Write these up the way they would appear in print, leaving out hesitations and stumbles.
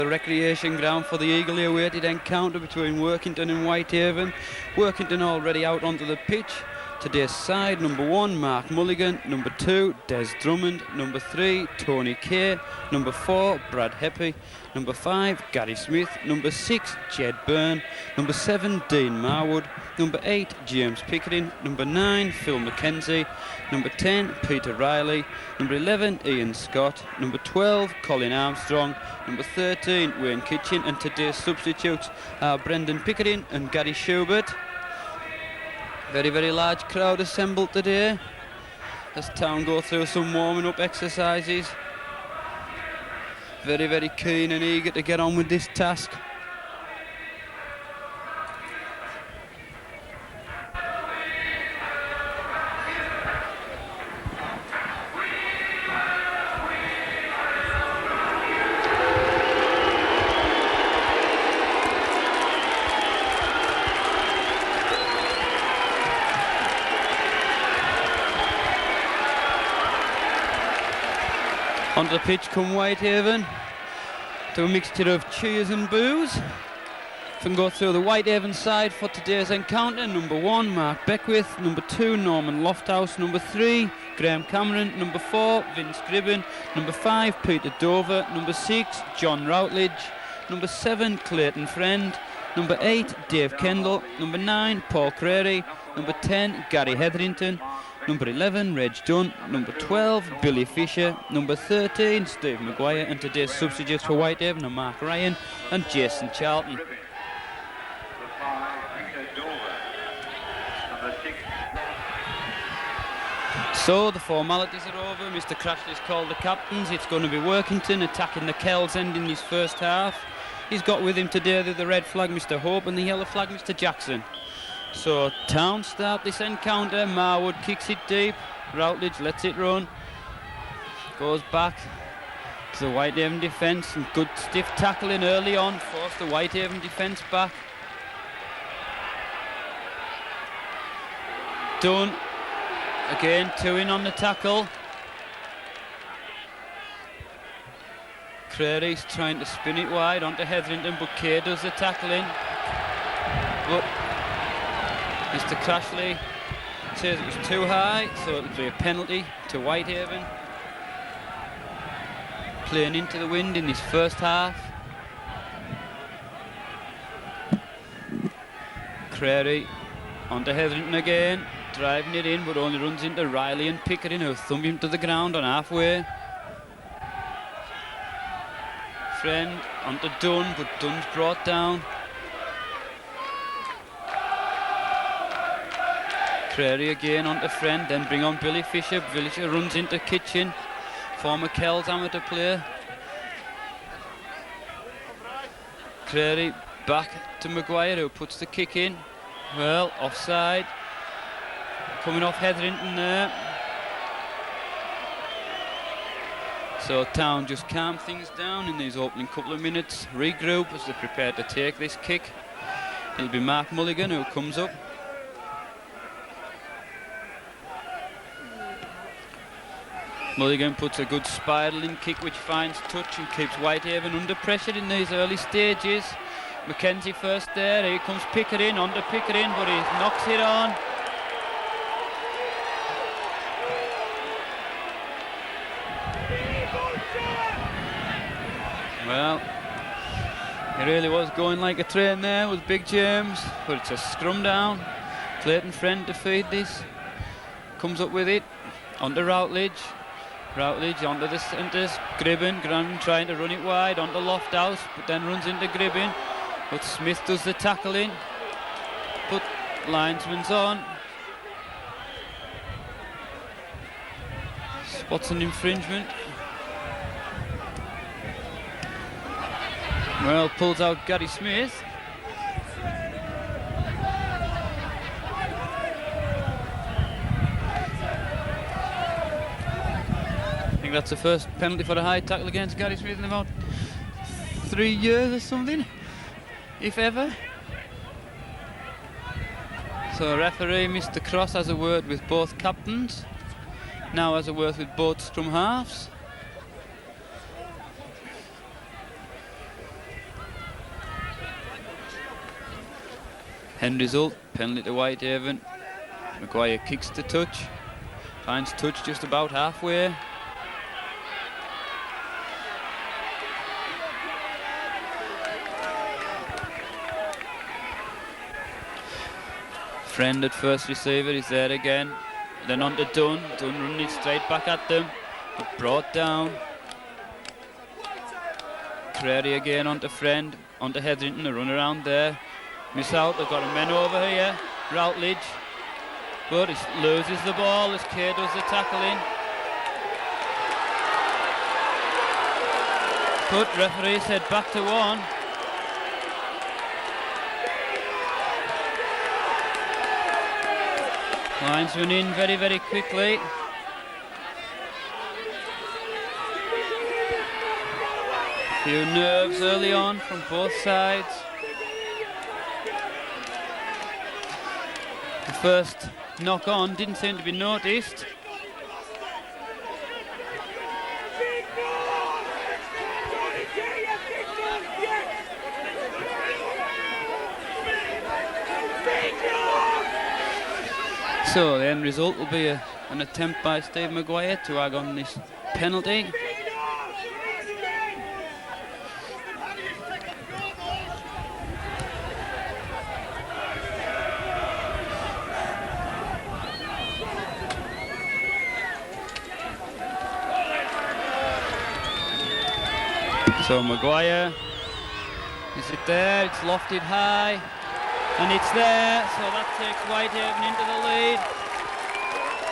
The recreation ground for the eagerly awaited encounter between Workington and Whitehaven. Workington already out onto the pitch. Today's side: number 1, Mark Mulligan; number 2, Des Drummond; number 3, Tony Kay; number 4, Brad Heppy; number 5, Gary Smith; number 6, Jed Byrne; number 7, Dean Marwood; number 8, James Pickering; number 9, Phil McKenzie; number 10, Peter Riley; number 11, Ian Scott; number 12, Colin Armstrong; number 13, Wayne Kitchen; and today's substitutes are Brendan Pickering and Gary Schubert. Very, very large crowd assembled today as Town go through some warming up exercises. Very, very keen and eager to get on with this task. Onto the pitch come Whitehaven, to a mixture of cheers and boos. If we can go through the Whitehaven side for today's encounter: number 1, Mark Beckwith; number 2, Norman Lofthouse; number 3, Graham Cameron; number 4, Vince Gribben; number 5, Peter Dover; number 6, John Routledge; number 7, Clayton Friend; number 8, Dave Kendall; number 9, Paul Crary; number 10, Gary Hetherington; number 11, Reg Dunn; number 12, Billy Fisher; number 13, Steve Maguire; and today's substitutes for Whitehaven are Mark Ryan and Jason Charlton. So the formalities are over. Mr. Crashley's called the captains. It's going to be Workington attacking the Kells end in his first half. He's got with him today the red flag, Mr. Hope, and the yellow flag, Mr. Jackson. So Town start this encounter. Marwood kicks it deep. Routledge lets it run. Goes back to the Whitehaven defence, and good stiff tackling early on forced the Whitehaven defence back. Dunn again, 2 in on the tackle. Crary's trying to spin it wide onto Hetherington, but Kay does the tackling. But Mr. Crashley says it was too high, so it'll be a penalty to Whitehaven. Playing into the wind in this first half. Crary onto Hetherington again, driving it in, but only runs into Riley and Pickering, who thump him to the ground on halfway. Friend onto Dunn, but Dunn's brought down. Crary again onto Friend, then bring on Billy Fisher. Fisher runs into Kitchen, former Kells amateur player. Crary back to Maguire, who puts the kick in. Well, offside. Coming off Hetherington there. So Town just calm things down in these opening couple of minutes. Regroup as they prepare to take this kick. It'll be Mark Mulligan who comes up. Mulligan puts a good spiraling kick which finds touch and keeps Whitehaven under pressure in these early stages. McKenzie first there. Here comes Pickering, onto Pickering, but he knocks it on. Well, he really was going like a train there with Big James, but it's a scrum down. Clayton Friend to feed this. Comes up with it, onto Routledge. Routledge onto the centres. Gribben trying to run it wide onto Lofthouse, but then runs into Gribben. But Smith does the tackling. But linesman's on. Spots an infringement. Well, pulls out Gary Smith. I think that's the first penalty for a high tackle against Gary Smith in about 3 years or something, if ever. So referee Mr. Cross has a word with both captains. Now has a word with both scrum halves. End result, penalty to Whitehaven. Maguire kicks the touch, finds touch just about halfway. Friend at first receiver is there again. Then on to Dunn. Dunn running it straight back at them. But brought down. Crary again onto Friend. Onto Hetherington, a run around there. Miss out, they've got a man over here. Routledge. But he loses the ball as Kay does the tackling. But referee said back to one. Lines run in very, very quickly. Few nerves early on from both sides. The first knock on didn't seem to be noticed. So the end result will be an attempt by Steve Maguire to ag on this penalty. So Maguire, is it there? It's lofted high. And it's there, so that takes Whitehaven into the lead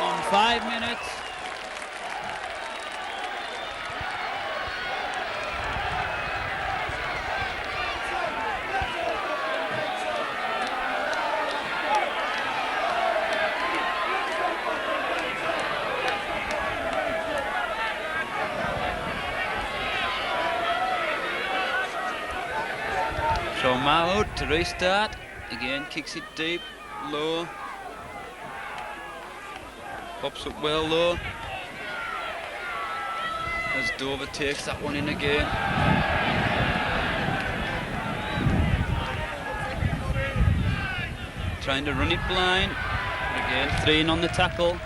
on 5 minutes. So Malhood to restart. Again, kicks it deep, low. Pops up well low. As Dover takes that one in again. Trying to run it blind. But again, 3 in on the tackle.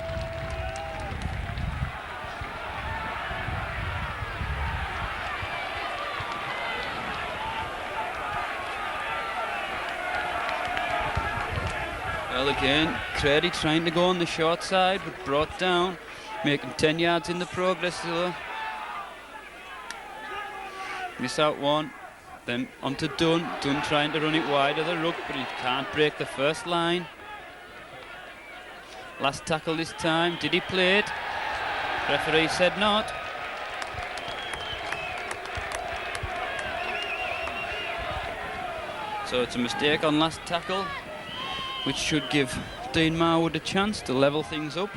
Well, again, Crary trying to go on the short side, but brought down, making 10 yards in the progress though. Miss out one, then onto Dunn. Dunn trying to run it wide of the ruck, but he can't break the first line. Last tackle this time, did he play it? Referee said not. So it's a mistake on last tackle, which should give Dean Marwood a chance to level things up.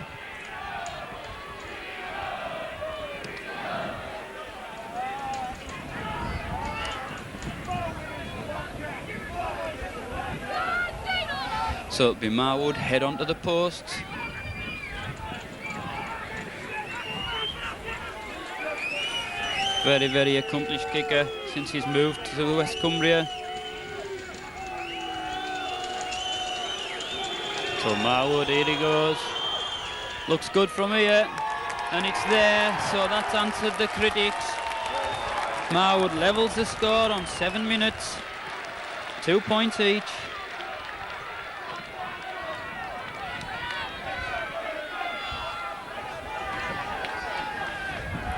So it'll be Marwood head onto the posts. Very, very accomplished kicker since he's moved to West Cumbria. So Marwood, here he goes. Looks good from here, and it's there, so that's answered the critics. Marwood levels the score on 7 minutes, 2 points each.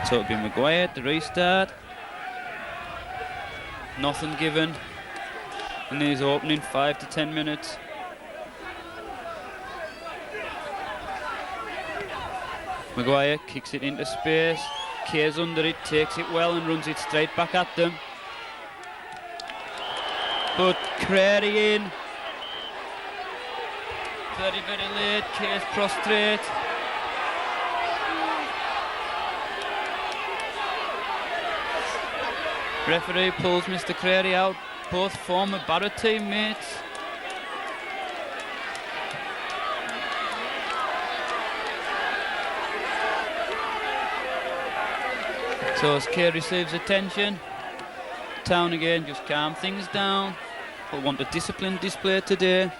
So it'll be Maguire to restart. Nothing given in these opening 5 to 10 minutes. Maguire kicks it into space. Kay's under it, takes it well and runs it straight back at them. But Crary in. Very, very late. Kay's prostrate. Referee pulls Mr. Crary out, both former Barrett teammates. So as Kay receives attention, Town again just calm things down, but want a disciplined display today.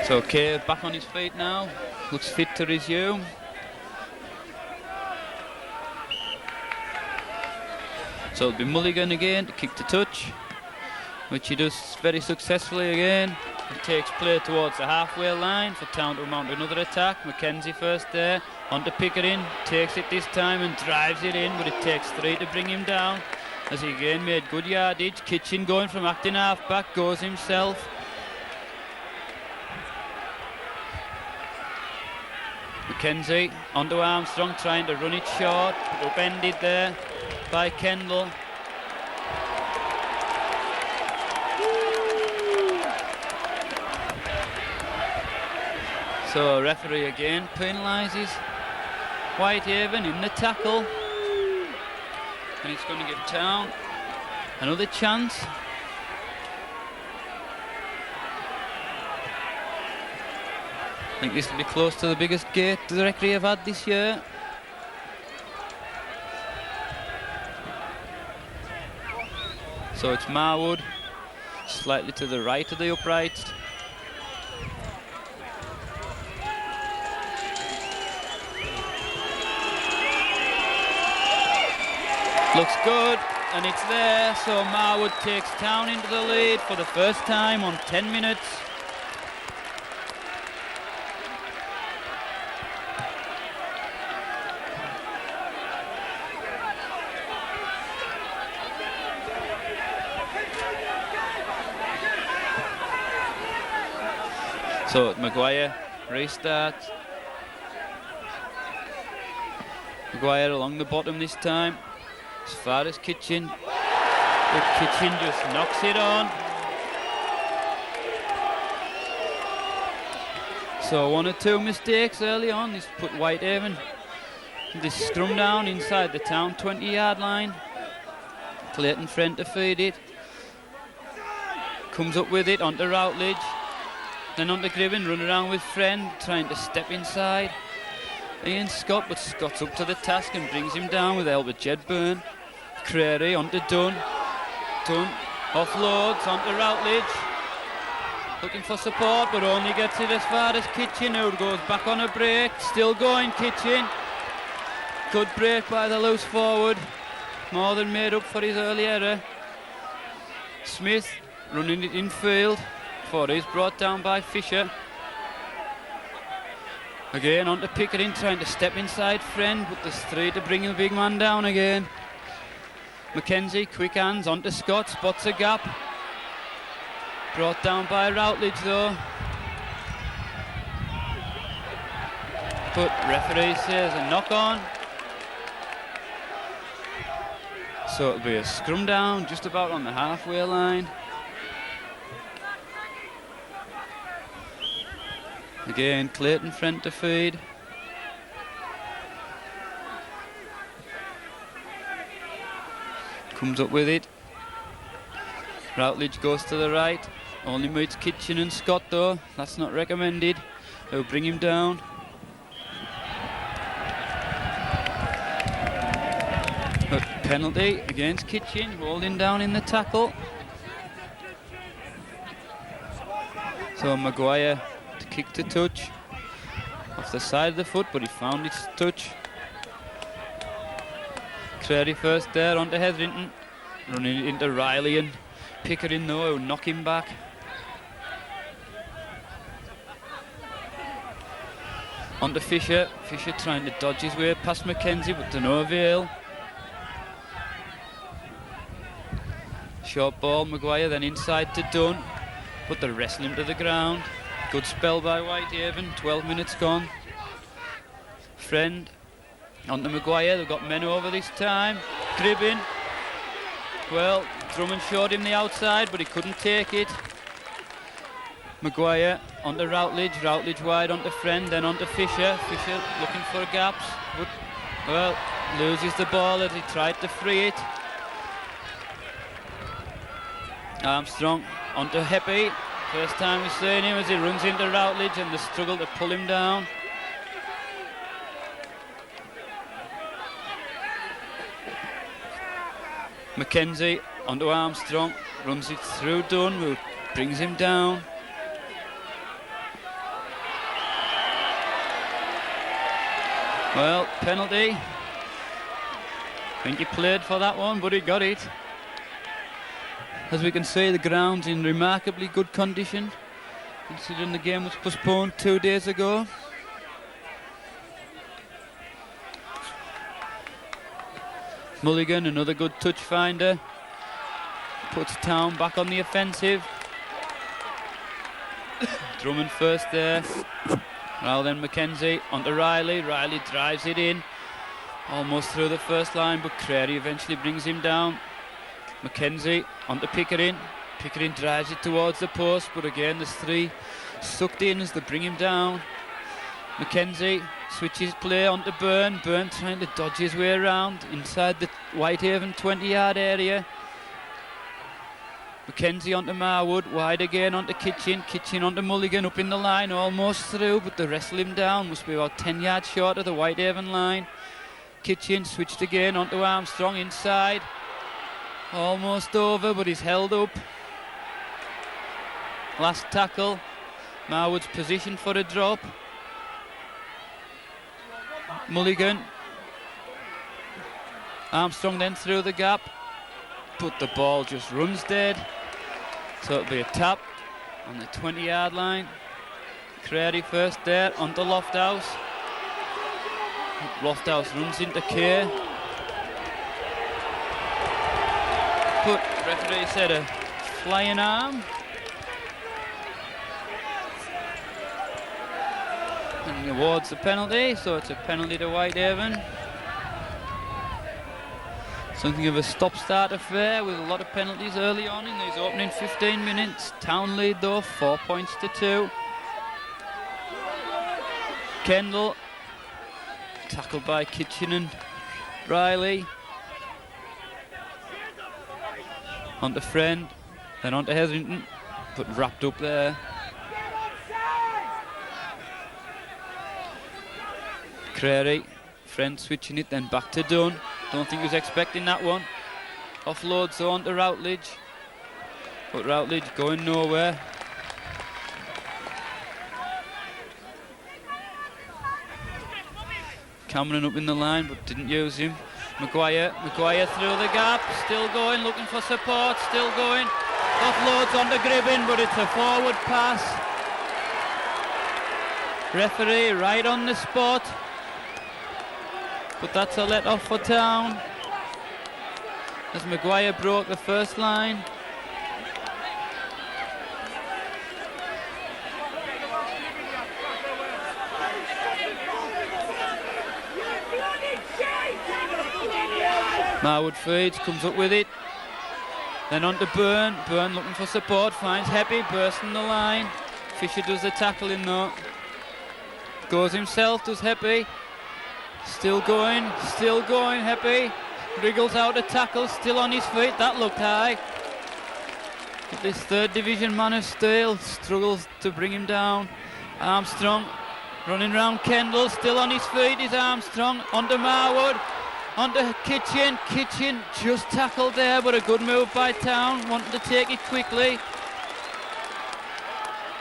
So Kay back on his feet now, looks fit to resume. So it'll be Mulligan again to kick the touch, which he does very successfully again. He takes play towards the halfway line for Town to mount another attack. Mackenzie first there, on to Pickering, takes it this time and drives it in, but it takes 3 to bring him down. As he again made good yardage. Kitchen going from acting half-back, goes himself. Mackenzie onto Armstrong, trying to run it short, but upended there by Kendall. So referee again penalises Whitehaven in the tackle, and it's going to give Town another chance. I think this will be close to the biggest gate the referee have had this year. So it's Marwood, slightly to the right of the uprights. Looks good, and it's there, so Marwood takes Town into the lead for the first time on 10 minutes. So Maguire restarts. Maguire along the bottom this time, as far as Kitchen. But Kitchen just knocks it on. So 1 or 2 mistakes early on. This put Whitehaven this scrum down inside the Town 20-yard line. Clayton Friend to feed it. Comes up with it onto Routledge. Then on to Gribben, run around with Friend, trying to step inside Ian Scott, but Scott's up to the task and brings him down with the help of Jed Byrne. Crary on to Dunn. Dunn offloads onto Routledge. Looking for support, but only gets it as far as Kitchen, who goes back on a break. Still going, Kitchen. Good break by the loose forward. More than made up for his early error. Smith running it infield. For he's brought down by Fisher. Again onto Pickering, trying to step inside Friend, but there's 3 to bring the big man down again. Mackenzie, quick hands onto Scott, spots a gap. Brought down by Routledge though. But referee says a knock on. So it'll be a scrum down just about on the halfway line. Again, Clayton Friend to feed. Comes up with it. Routledge goes to the right. Only meets Kitchen and Scott though. That's not recommended. They'll bring him down. But penalty against Kitchen, holding down in the tackle. So Maguire to kick to touch. Off the side of the foot, but he found his touch. Crary first there onto Hetherington. Running it into Riley and Pickering though, who knock him back. Onto Fisher. Fisher trying to dodge his way past Mackenzie, but to no avail. Short ball, Maguire then inside to Dunn, but they wrestle him to the ground. Good spell by Whitehaven, 12 minutes gone. Friend onto Maguire, they've got men over this time. Gribben. Well, Drummond showed him the outside, but he couldn't take it. Maguire onto Routledge, Routledge wide onto Friend, then onto Fisher. Fisher looking for gaps, but, well, loses the ball as he tried to free it. Armstrong onto Heppy. First time we've seen him as he runs into Routledge and the struggle to pull him down. Mackenzie onto Armstrong, runs it through Dunn, who brings him down. Well, penalty. I think he played for that one, but he got it. As we can see, the ground's in remarkably good condition, considering the game was postponed 2 days ago. Mulligan, another good touch finder, puts Town back on the offensive. Drummond first there. Now then Mackenzie onto Riley. Riley drives it in, almost through the first line, but Crary eventually brings him down. Mackenzie onto Pickering. Pickering drives it towards the post, but again there's three sucked in as they bring him down. Mackenzie switches play onto Byrne. Byrne trying to dodge his way around inside the Whitehaven 20-yard area. Mackenzie onto Marwood, wide again onto Kitchen. Kitchen onto Mulligan, up in the line, almost through, but they wrestle him down. Must be about 10 yards short of the Whitehaven line. Kitchen switched again onto Armstrong inside. Almost over, but he's held up. Last tackle. Marwood's positioned for a drop. Mulligan. Armstrong then through the gap, but the ball just runs dead. So it'll be a tap on the 20-yard line. Crary first there onto Lofthouse. Lofthouse runs into Kerr. But referee said a flying arm. And he awards the penalty, so it's a penalty to Whitehaven. Something of a stop-start affair with a lot of penalties early on in these opening 15 minutes. Town lead though, 4 points to 2. Kendall, tackled by Kitchen and Riley. Onto Friend, then onto Hetherington, but wrapped up there. Crary, Friend switching it, then back to Dunn. Don't think he was expecting that one. Offloads on to Routledge, but Routledge going nowhere. Cameron up in the line, but didn't use him. Maguire through the gap, still going, looking for support, still going. Offloads on to Gribbin, but it's a forward pass. Referee right on the spot. But that's a let-off for Town, as Maguire broke the first line. Marwood feeds, comes up with it. Then on to Byrne. Byrne looking for support, finds Heppy, bursting the line. Fisher does the tackling though. Goes himself, does Heppy. Still going, Heppy. Wriggles out a tackle, still on his feet. That looked high. But this third division man of steel struggles to bring him down. Armstrong running round Kendall, still on his feet is Armstrong. Onto Marwood, onto Kitchen. Kitchen just tackled there, but a good move by Town, wanting to take it quickly.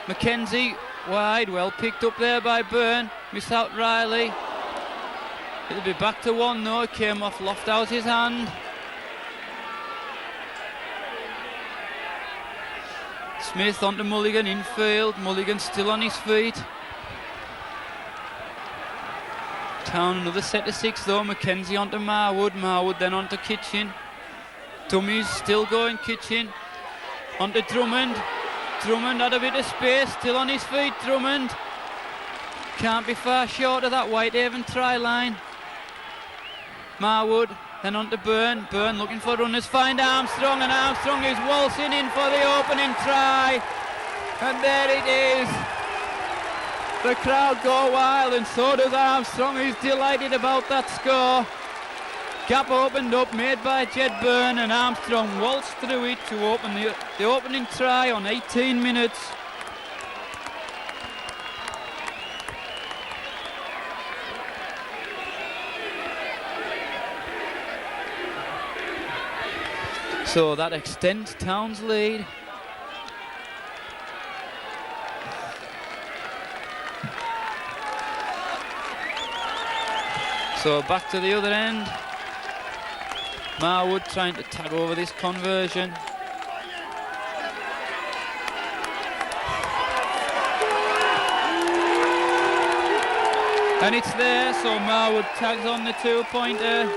Mackenzie wide, well picked up there by Byrne. Miss out Riley. It'll be back to one though, it came off Lofthouse's hand. Smith onto Mulligan infield, Mulligan still on his feet. Town another set of 6 though, Mackenzie onto Marwood, Marwood then onto Kitchen. Dummies still going, Kitchen. Onto Drummond, Drummond had a bit of space, still on his feet, Drummond. Can't be far short of that Whitehaven try line. Marwood, then on to Byrne. Byrne looking for runners, find Armstrong, and Armstrong is waltzing in for the opening try. And there it is. The crowd go wild, and so does Armstrong. He's delighted about that score. Gap opened up, made by Jed Byrne, and Armstrong waltzed through it to open the opening try on 18 minutes. So that extends Town's lead. So back to the other end. Marwood trying to tag over this conversion. And it's there, so Marwood tags on the 2-pointer.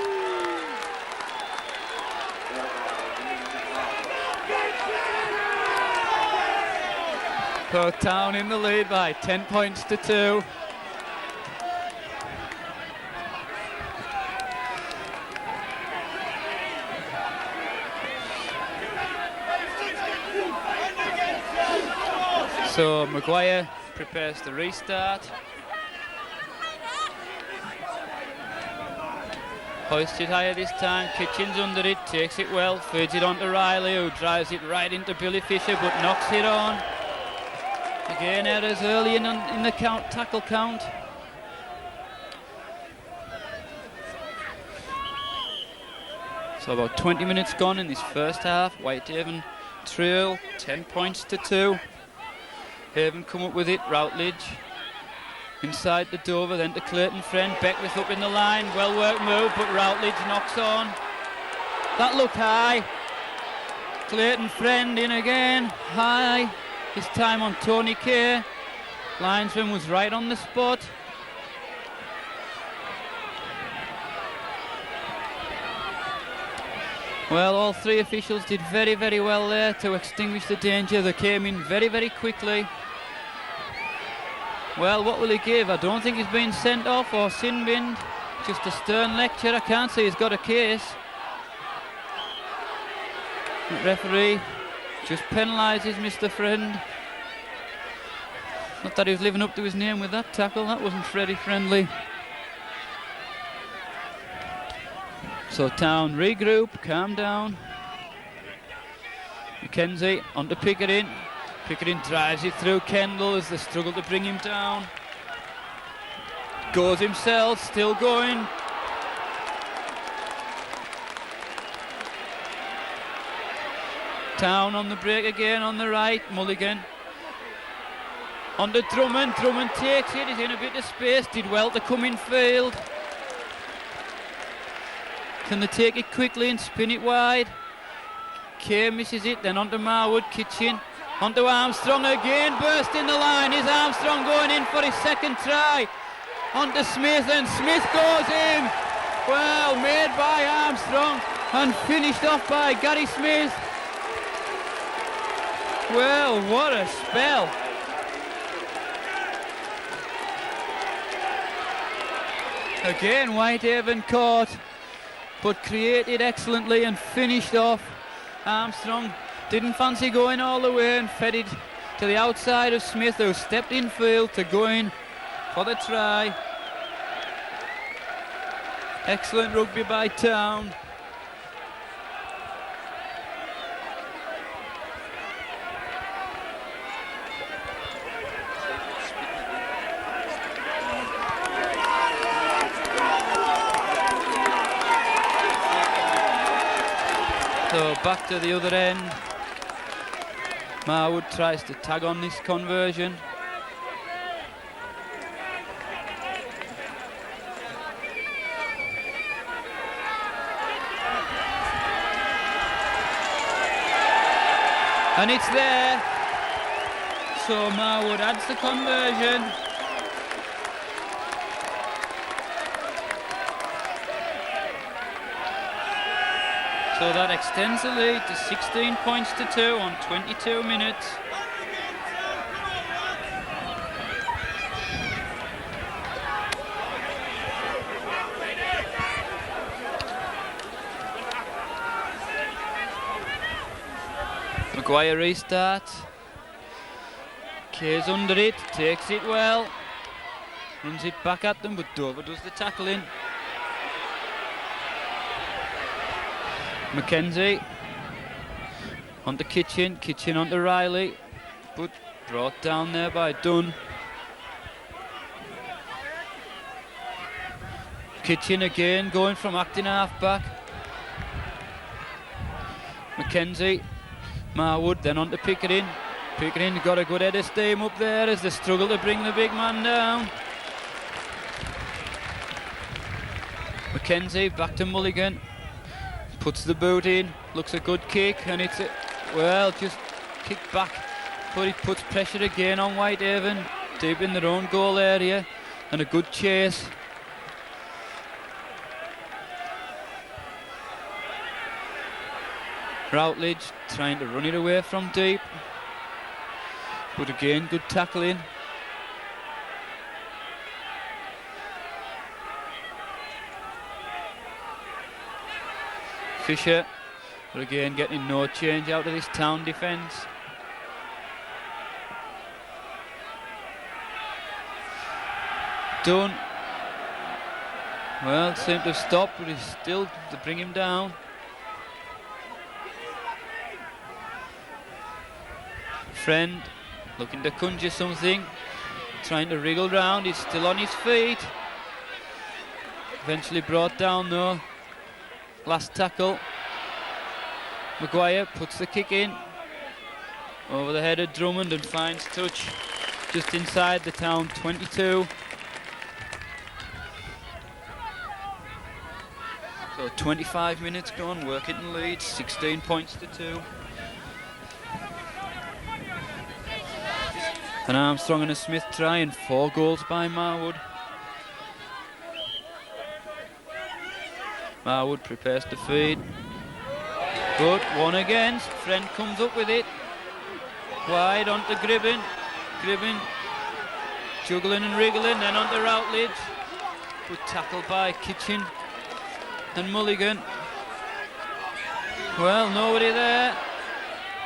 Put Town in the lead by 10 points to 2. So Maguire prepares to restart. Hoists it higher this time, Kitchen's under it, takes it well, feeds it on to Riley, who drives it right into Billy Fisher but knocks it on. Again errors early in the tackle count. So about 20 minutes gone in this first half. Whitehaven trail 10 points to 2. Haven come up with it, Routledge inside the Dover, then to Clayton Friend. Beckwith up in the line, well worked move, but Routledge knocks on. That looked high. Clayton Friend in again, high. This time on Tony Kay. Linesman was right on the spot. Well, all three officials did very, very well there to extinguish the danger. They came in very, very quickly. Well, what will he give? I don't think he's been sent off or sin-binned. Just a stern lecture. I can't say he's got a case. The referee just penalises Mr. Friend. Not that he was living up to his name with that tackle. That wasn't Freddie friendly. So Town regroup, calm down. Mackenzie onto Pickering. Pickering drives it through Kendall as they struggle to bring him down. Goes himself, still going. Town on the break again on the right. Mulligan onto Drummond. Drummond takes it, he's in a bit of space, did well to come in field. Can they take it quickly and spin it wide? Kay misses it, then onto Marwood. Kitchen onto Armstrong again, bursting the line. Is Armstrong going in for his second try? Onto Smith, and Smith goes in. Well, made by Armstrong and finished off by Gary Smith. Well, what a spell. Again, Whitehaven caught, but created excellently and finished off. Armstrong didn't fancy going all the way and fed it to the outside of Smith, who stepped in field to go in for the try. Excellent rugby by Town. So back to the other end. Marwood tries to tag on this conversion. And it's there. So Marwood adds the conversion. So that extends the lead to 16 points to 2 on 22 minutes. Maguire restarts. Kay's under it, takes it well. Runs it back at them, but Dover does the tackling. Mackenzie onto Kitchen, Kitchen onto Riley, but brought down there by Dunn. Kitchen again going from acting half back. Mackenzie, Marwood, then onto Pickering. Pickering got a good head of steam up there as they struggle to bring the big man down. Mackenzie back to Mulligan. Puts the boot in. Looks a good kick, and it's just kicked back. But he puts pressure again on Whitehaven, deep in their own goal area, and a good chase. Routledge trying to run it away from deep, but again good tackling. Fisher, but again getting no change out of this Town defence. Dunn, well, seemed to have stopped, but he's still to bring him down. Friend looking to conjure something, trying to wriggle round. He's still on his feet. Eventually brought down though. Last tackle. Maguire puts the kick in over the head of Drummond and finds touch just inside the Town 22. So 25 minutes gone, Workington leads 16 points to 2. An Armstrong and a Smith try and 4 goals by Marwood. Marwood prepares to feed. But one against. Friend comes up with it. Wide onto Gribben. Gribben juggling and wriggling, then onto Routledge. Good tackle by Kitchen and Mulligan. Well, nobody there.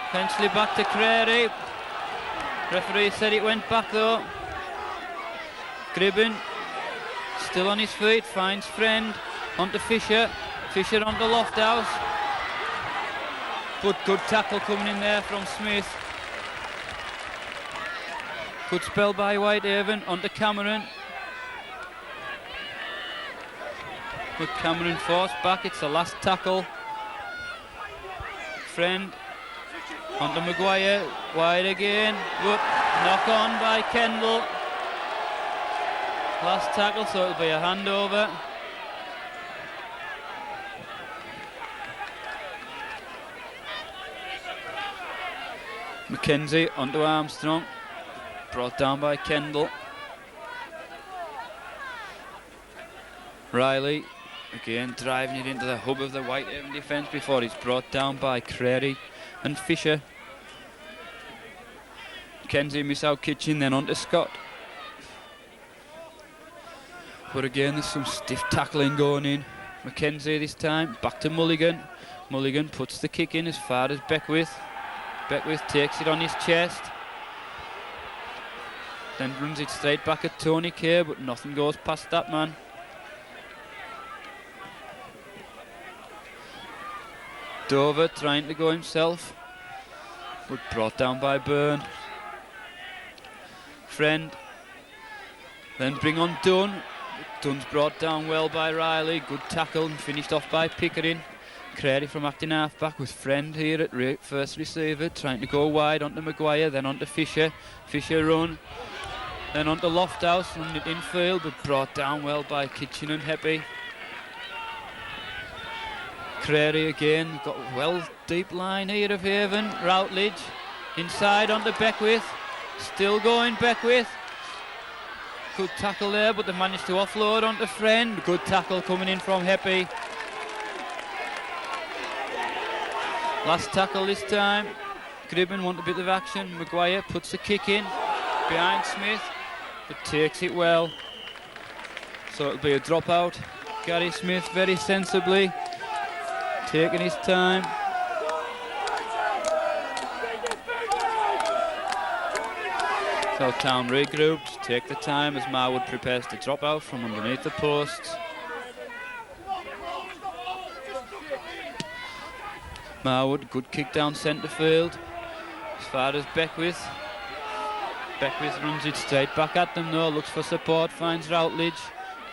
Eventually back to Crary. Referee said it went back though. Gribben still on his feet, finds Friend. Onto Fisher. Fisher onto Lofthouse. But good tackle coming in there from Smith. Good spell by Whitehaven. Onto Cameron. But Cameron forced back. It's the last tackle. Friend. Onto Maguire. Wide again. But knock on by Kendall. Last tackle, so it'll be a handover. Mackenzie onto Armstrong, brought down by Kendall. Riley again driving it into the hub of the Whitehaven defence before he's brought down by Crary and Fisher. Mackenzie miss out Kitchen, then onto Scott. But again there's some stiff tackling going in. Mackenzie this time, back to Mulligan. Mulligan puts the kick in as far as Beckwith. Beckwith takes it on his chest, then runs it straight back at Tony Kerr, but nothing goes past that man. Dover trying to go himself, but brought down by Byrne. Friend, then bring on Dunn. Dunn's brought down well by Riley, good tackle and finished off by Pickering. Crary from acting half-back with Friend here at first receiver, trying to go wide onto Maguire, then onto Fisher. Fisher run, then onto Lofthouse, running it infield, but brought down well by Kitchen and Heppy. Crary again, got a well deep line here of Haven. Routledge, inside onto Beckwith, still going Beckwith. Good tackle there, but they managed to offload onto Friend. Good tackle coming in from Heppy. Last tackle this time. Gribben wants a bit of action. Maguire puts the kick in behind Smith, but takes it well. So it'll be a dropout. Gary Smith very sensibly taking his time. So Town regrouped, take the time as Marwood prepares to drop out from underneath the posts. Marwood, good kick down centre field, as far as Beckwith. Beckwith runs it straight back at them though, looks for support, finds Routledge,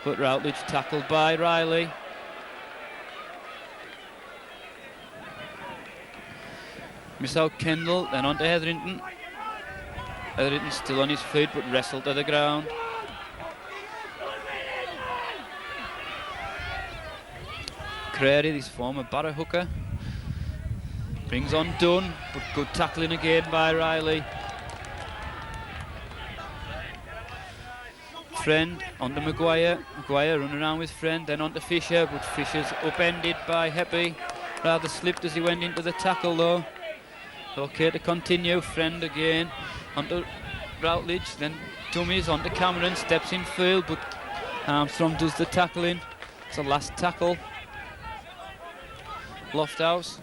but Routledge tackled by Riley. Miss out Kendall, then on to Hetherington. Hetherington still on his feet but wrestled to the ground. Crary, this former Barra hooker. Brings on Dunn, but good tackling again by Riley. Friend onto Maguire. Maguire running around with Friend, then onto Fisher, but Fisher's upended by Heppy. Rather slipped as he went into the tackle though. Okay to continue. Friend again onto Routledge, then dummies onto Cameron, steps in field, but Armstrong does the tackling. It's a last tackle. Lofthouse,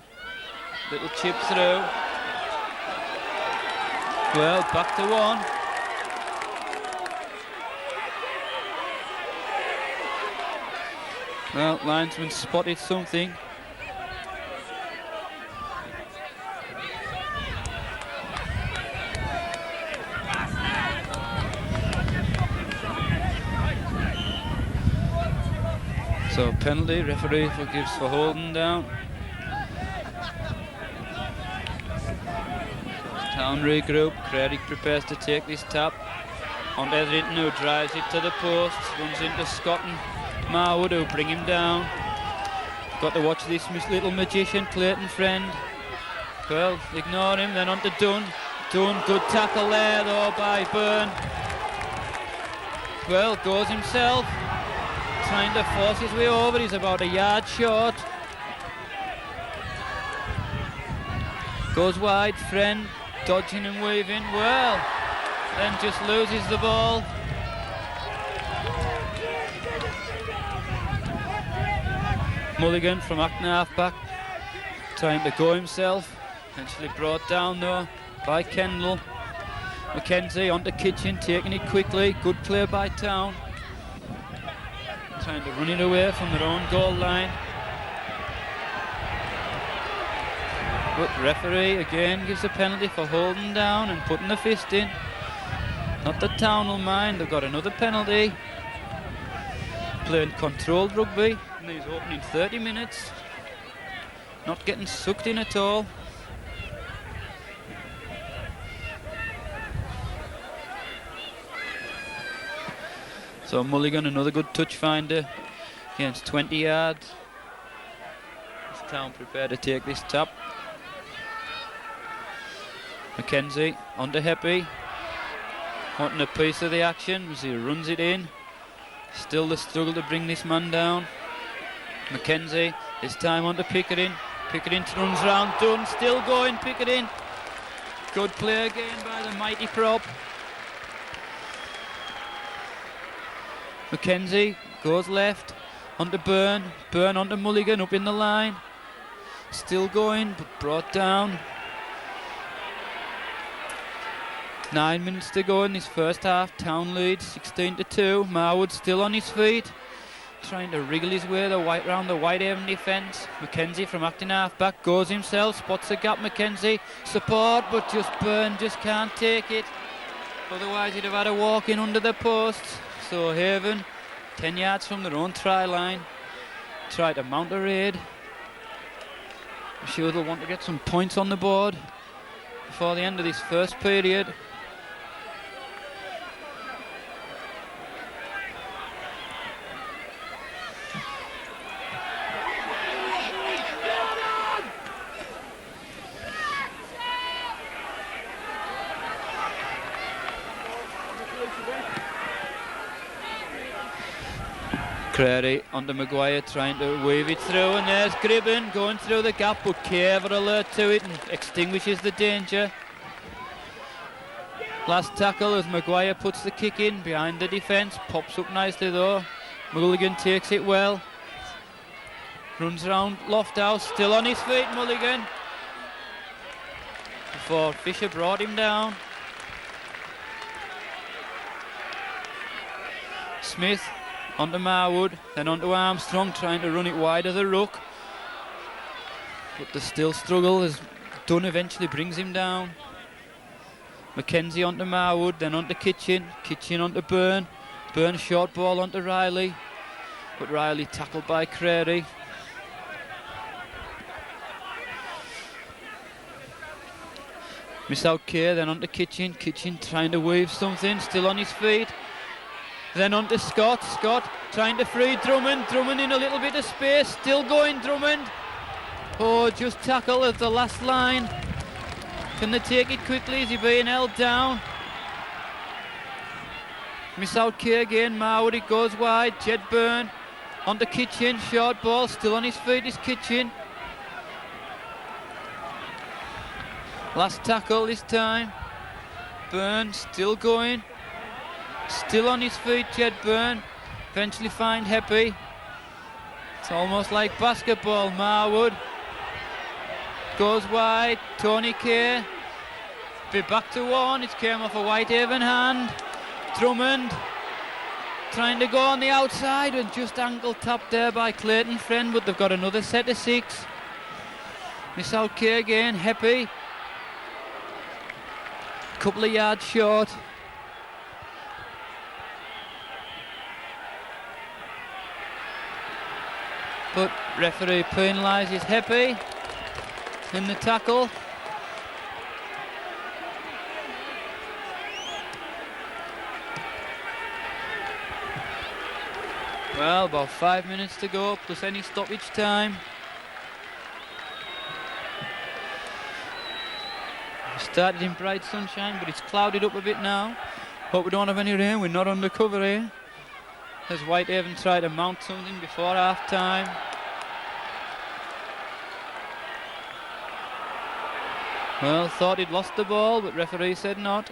little chip through. Well, back to one. Well, linesman spotted something. So penalty, referee forgives for holding down. Town regroup, Crary prepares to take this tap. On Etherington, who drives it to the post, runs into Scott and Marwood, who bring him down. Got to watch this little magician, Clayton Friend. Well, ignore him, then on to Dunn. Dunn, good tackle there though by Byrne. Well, goes himself. Trying to force his way over, he's about a yard short. Goes wide, Friend, dodging and weaving, well, then just loses the ball. Mulligan from acting half-back, trying to go himself, eventually brought down though by Kendall. McKenzie onto Kitchen, taking it quickly, good play by Town. Trying to run it away from their own goal line. But referee again gives a penalty for holding down and putting the fist in. Not that Town will mind, they've got another penalty. Playing controlled rugby in these opening 30 minutes. Not getting sucked in at all. So Mulligan, another good touch finder against 20 yards. Is Town prepared to take this tap? McKenzie onto Heppy, wanting a piece of the action as he runs it in. Still the struggle to bring this man down. McKenzie, this time onto Pickering. Pickering runs round, Dunn still going, Pickering. Good play again by the mighty prop. McKenzie goes left, onto Byrne, Byrne onto Mulligan, up in the line. Still going, but brought down. 9 minutes to go in this first half. Town leads 16-2. Marwood still on his feet, trying to wriggle his way round the Whitehaven defence. McKenzie from acting half-back goes himself, spots the gap. McKenzie, support, but just Byrne just can't take it. Otherwise he'd have had a walk in under the posts. So Haven, 10 yards from their own try line, try to mount a raid. I'm sure they'll want to get some points on the board before the end of this first period. Crary onto Maguire, trying to weave it through, and there's Gribben going through the gap, but Caver alert to it and extinguishes the danger. Last tackle as Maguire puts the kick in behind the defence, pops up nicely though. Mulligan takes it well, runs around Lofthouse, still on his feet Mulligan, before Fisher brought him down. Smith onto Marwood, then onto Armstrong, trying to run it wide of the ruck. But the still struggle as Dunn eventually brings him down. McKenzie onto Marwood, then onto Kitchen. Kitchen onto Byrne. Byrne short ball onto Riley. But Riley tackled by Crary. Miss out Kerr, then onto Kitchen. Kitchen trying to weave something, still on his feet. Then on to Scott. Scott trying to free Drummond. Drummond in a little bit of space, still going Drummond. Oh, just tackle at the last line. Can they take it quickly? Is he being held down? Miss out Kay again. Marwood, it goes wide. Jed Byrne on the Kitchen. Short ball, still on his feet is Kitchen. Last tackle this time. Byrne still going. Still on his feet, Jed Byrne. Eventually find Heppy. It's almost like basketball. Marwood goes wide. Tony Kay. Be back to one. It came off a Whitehaven hand. Drummond trying to go on the outside and just ankle tapped there by Clayton Friend, but they've got another set of 6. Miss out Kay again. Heppy. Couple of yards short. But referee penalises Heppy in the tackle. Well, about 5 minutes to go, plus any stoppage time. We started in bright sunshine, but it's clouded up a bit now. Hope we don't have any rain, we're not under cover here. As Whitehaven tried to mount something before half time. Well, thought he'd lost the ball, but referee said not.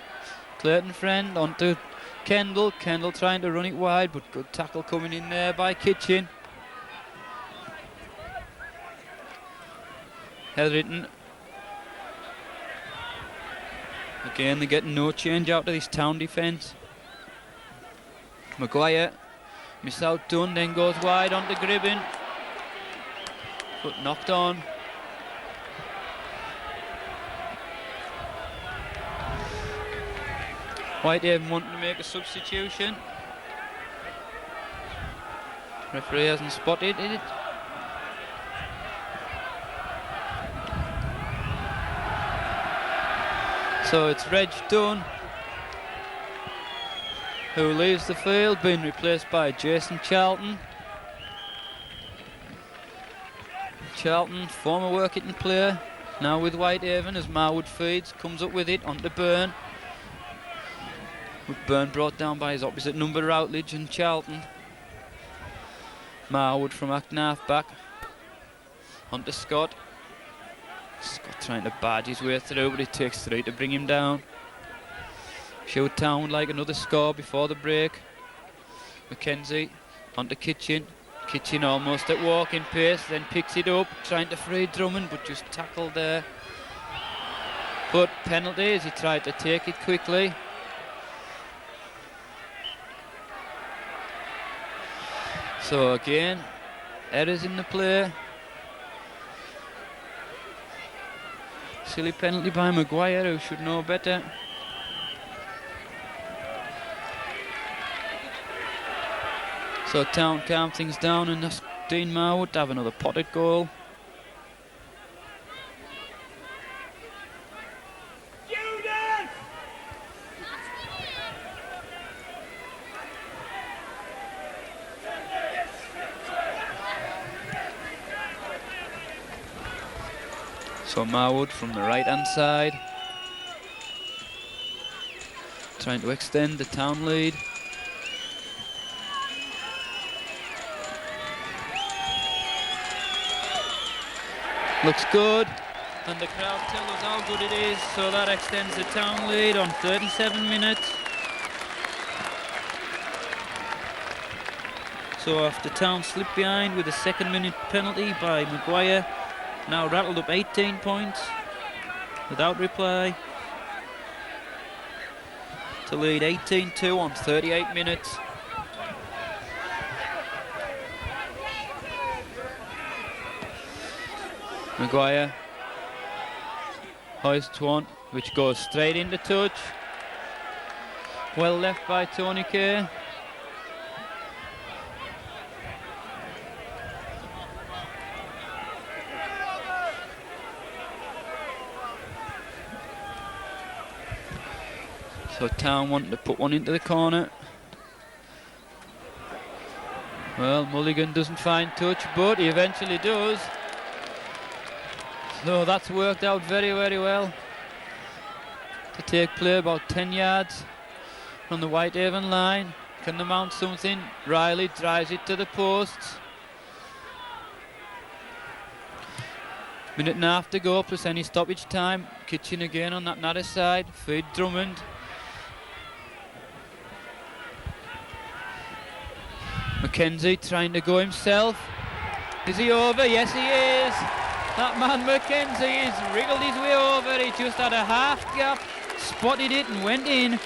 Clayton Friend onto Kendall. Kendall trying to run it wide, but good tackle coming in there by Kitchen. Hetherington. Again, they're getting no change out of this Town defence. Maguire. Miss out done, then goes wide onto Gribbin. But knocked on. Whitehaven wanting to make a substitution. Referee hasn't spotted it. So it's Reg Dunn who leaves the field, being replaced by Jason Charlton. Charlton, former Workington player, now with Whitehaven as Marwood feeds, comes up with it onto Byrne. With Byrne brought down by his opposite number, Routledge and Charlton. Marwood from Acknath back onto Scott. Scott trying to barge his way through, but it takes 3 to bring him down. Shoot Town would like another score before the break. Mackenzie onto Kitchen. Kitchen almost at walking pace, then picks it up, trying to free Drummond, but just tackled there. But penalty as he tried to take it quickly. So again, errors in the play. Silly penalty by Maguire, who should know better. So Town calm things down and ask Dean Marwood to have another potted goal. So Marwood from the right hand side, trying to extend the Town lead. Looks good, and the crowd tell us how good it is, so that extends the Town lead on 37 minutes. So after Town slipped behind with a second-minute penalty by Maguire, now rattled up 18 points without reply to lead 18-2 on 38 minutes. Maguire hoists one, which goes straight into touch. Well left by Tony Kay. So Town wanting to put one into the corner. Well, Mulligan doesn't find touch, but he eventually does. So that's worked out very, very well to take play about 10 yards from the Whitehaven line. Can they mount something? Riley drives it to the posts. Minute and a half to go, plus any stoppage time. Kitchen again on that narrow side. Feed Drummond. Mackenzie trying to go himself. Is he over? Yes, he is. That man Mackenzie has wriggled his way over. He just had a half gap, spotted it and went in.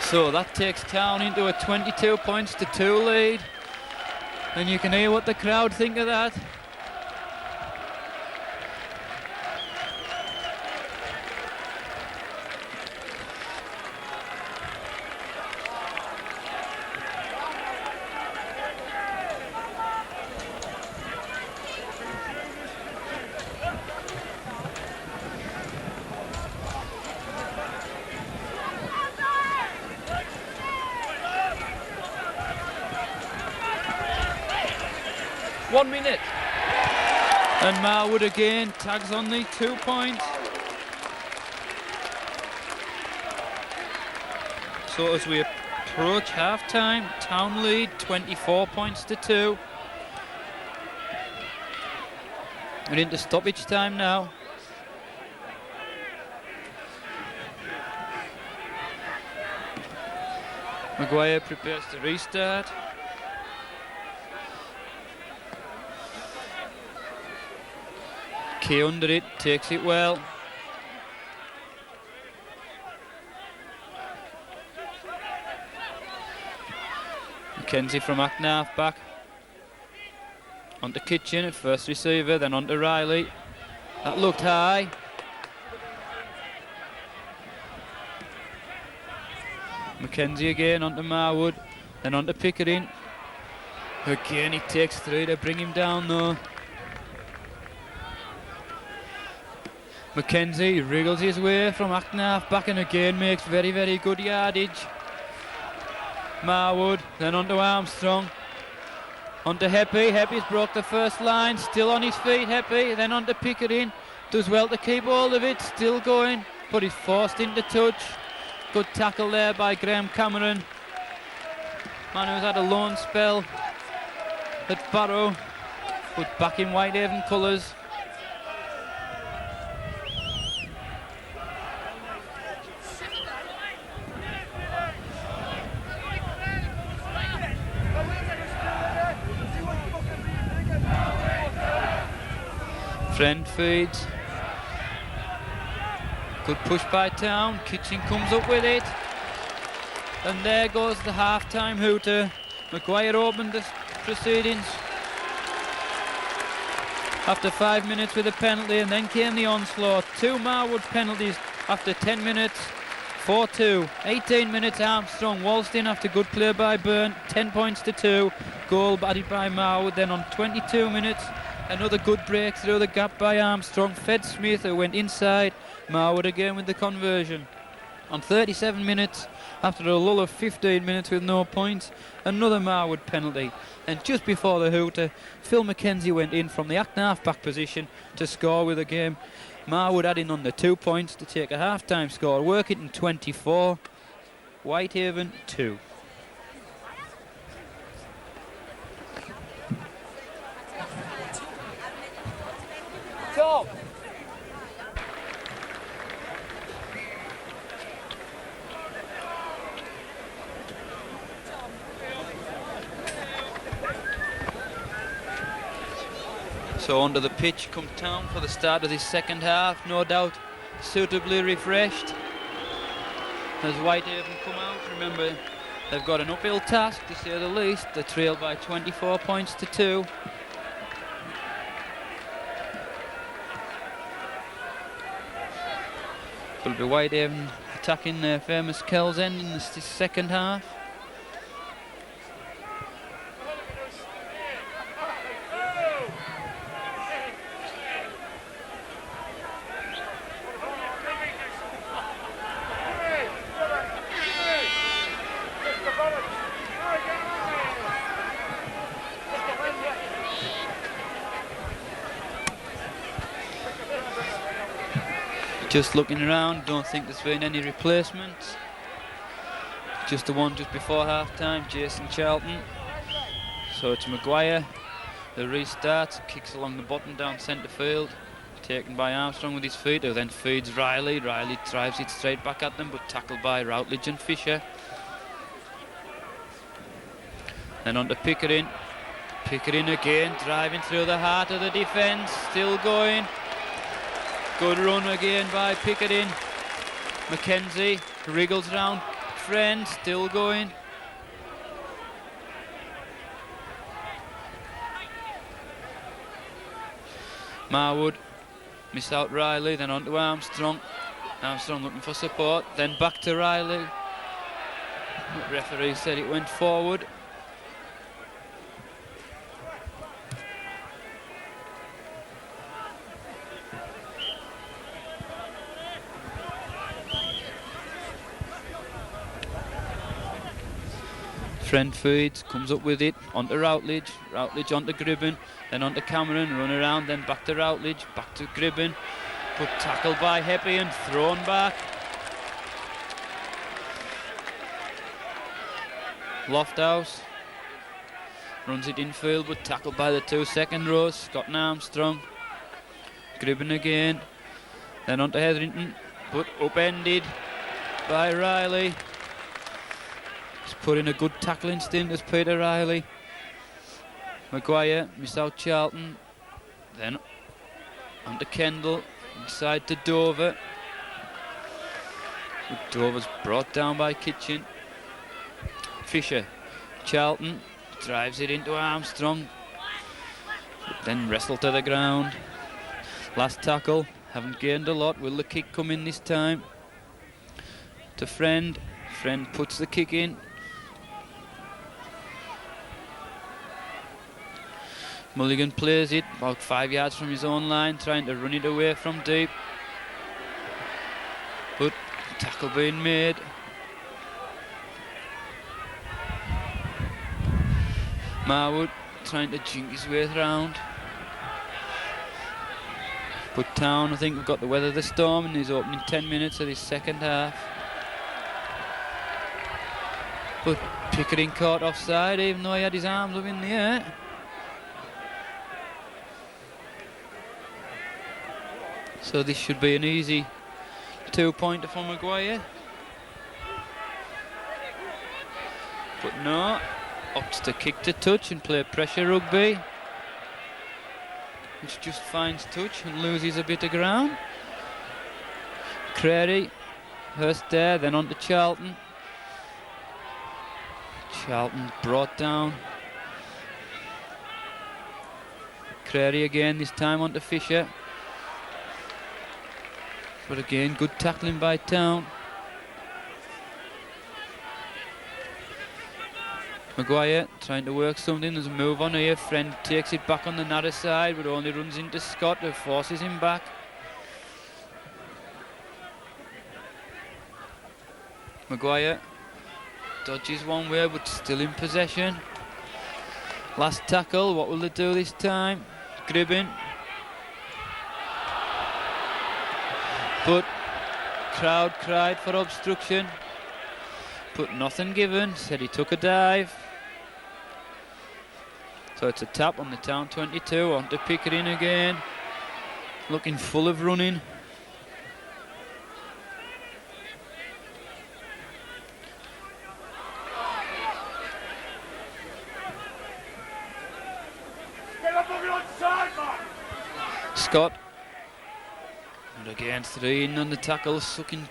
So that takes Town into a 22 points to 2 lead. And you can hear what the crowd think of that. One minute. And Marwood again tags on the 2 points. So as we approach half time, Town lead 24 points to 2. We're into stoppage time now. Maguire prepares to restart. Kay under it, takes it well. Mackenzie from Acknath back. Onto Kitchen at first receiver, then onto Riley. That looked high. Mackenzie again onto Marwood, then onto Pickering. Again he takes 3 to bring him down though. Mackenzie wriggles his way from Acknath back and again makes very, very good yardage. Marwood, then onto Armstrong. Onto Heppy. Heppy's broke the first line, still on his feet, Heppy. Then onto Pickering. Does well to keep hold of it, still going, but he's forced into touch. Good tackle there by Graham Cameron. Man who's had a lone spell at Barrow, but back in Whitehaven colours. Friend feeds. Good push by Town. Kitchen comes up with it. And there goes the half-time hooter. Maguire opened the proceedings after 5 minutes with a penalty, and then came the onslaught. 2 Marwood penalties after 10 minutes. 4-2. 18 minutes Armstrong waltzed in after good play by Byrne. 10 points to 2. Goal added by Marwood. Then on 22 minutes, another good break through the gap by Armstrong. Fed Smith, who went inside. Marwood again with the conversion. On 37 minutes, after a lull of 15 minutes with no points, another Marwood penalty. And just before the hooter, Phil Mackenzie went in from the Acknath back position to score with the game. Marwood adding on the 2 points to take a half-time score. Workington 24, Whitehaven 2. Go! So onto the pitch come Town for the start of this second half, no doubt suitably refreshed as Whitehaven come out. Remember, they've got an uphill task to say the least. They trail by 24 points to 2. Will be Whitehaven attacking their famous Kells End in this second half. Just looking around, don't think there's been any replacements. Just the one just before half-time, Jason Charlton. So it's Maguire. The restart, kicks along the bottom down centre field. Taken by Armstrong with his feet, who then feeds Riley. Riley drives it straight back at them, but tackled by Routledge and Fisher. Then on to Pickering. Pickering again, driving through the heart of the defence. Still going. Good run again by Pickering. Mackenzie wriggles round Friend, still going. Marwood missed out Riley, then on to Armstrong. Armstrong looking for support, then back to Riley. The referee said it went forward. Friend feeds, comes up with it, onto Routledge, Routledge onto Gribben, then onto Cameron, run around, then back to Routledge, back to Gribben, but tackled by Heppy and thrown back. Lofthouse runs it infield, but tackled by the 2 second rows, Scott and Armstrong. Gribben again, then onto Hetherington, but upended by Riley. He's put in a good tackling stint as Peter Riley. Maguire missed out Charlton, then onto Kendall, inside to Dover. But Dover's brought down by Kitchen. Fisher, Charlton drives it into Armstrong, but then wrestled to the ground. Last tackle, haven't gained a lot. Will the kick come in this time? To Friend. Friend puts the kick in. Mulligan plays it about 5 yards from his own line, trying to run it away from deep. But tackle being made. Marwood trying to jink his way round. But Town, I think, we've got to weather the storm in these opening 10 minutes of this second half. But Pickering caught offside, even though he had his arms up in the air. So this should be an easy 2-pointer for Maguire. But no, opts to kick to touch and play pressure rugby, which just finds touch and loses a bit of ground. Crary, Hurst there, then on to Charlton. Charlton brought down. Crary again, this time on to Fisher. But again, good tackling by Town. Maguire trying to work something. There's a move on here. Friend takes it back on the narrow side, but only runs into Scott, who forces him back. Maguire dodges one way, but still in possession. Last tackle, what will they do this time? Gribben. But crowd cried for obstruction, but nothing given. Said he took a dive. So it's a tap on the Town 22, on to Pickering again, looking full of running. Scott. And again, 3 in on the tackle, sucking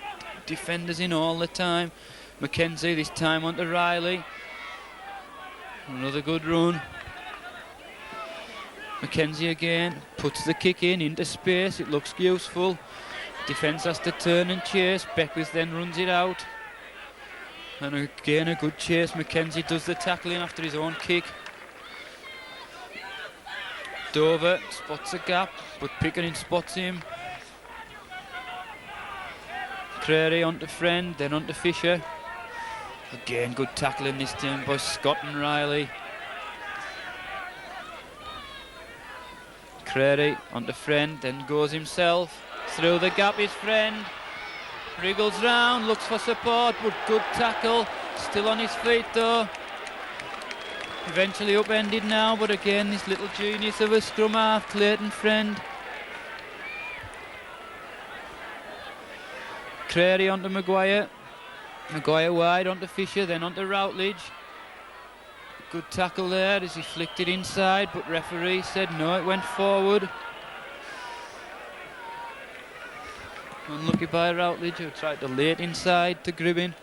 defenders in all the time. Mackenzie, this time onto Riley. Another good run. Mackenzie again, puts the kick in into space, it looks useful. Defence has to turn and chase, Beckwith then runs it out. And again a good chase, Mackenzie does the tackling after his own kick. Dover spots a gap, but Pickering spots him. Crary onto Friend, then onto Fisher. Again, good tackling this time by Scott and Riley. Crary onto Friend, then goes himself. through the gap, his friend. Wriggles round, looks for support, but good tackle. Still on his feet though. Eventually upended now, but again this little genius of a scrum half, Clayton Friend. Crary onto Maguire. Maguire wide onto Fisher, then onto Routledge. Good tackle there as he flicked it inside, but referee said no, it went forward. Unlucky by Routledge, who tried to lay it inside to Gribbin.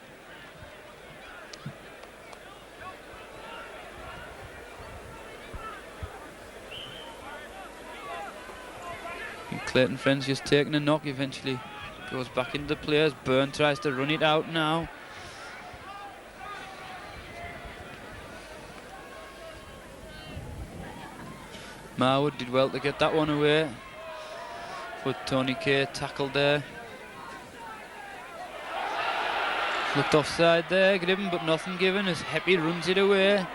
And Clayton Friend's just taking a knock, eventually goes back into the players. Byrne tries to run it out now. Marwood did well to get that one away, but Tony Kay tackled there. Looked offside there, Gribben, but nothing given as Heppy runs it away.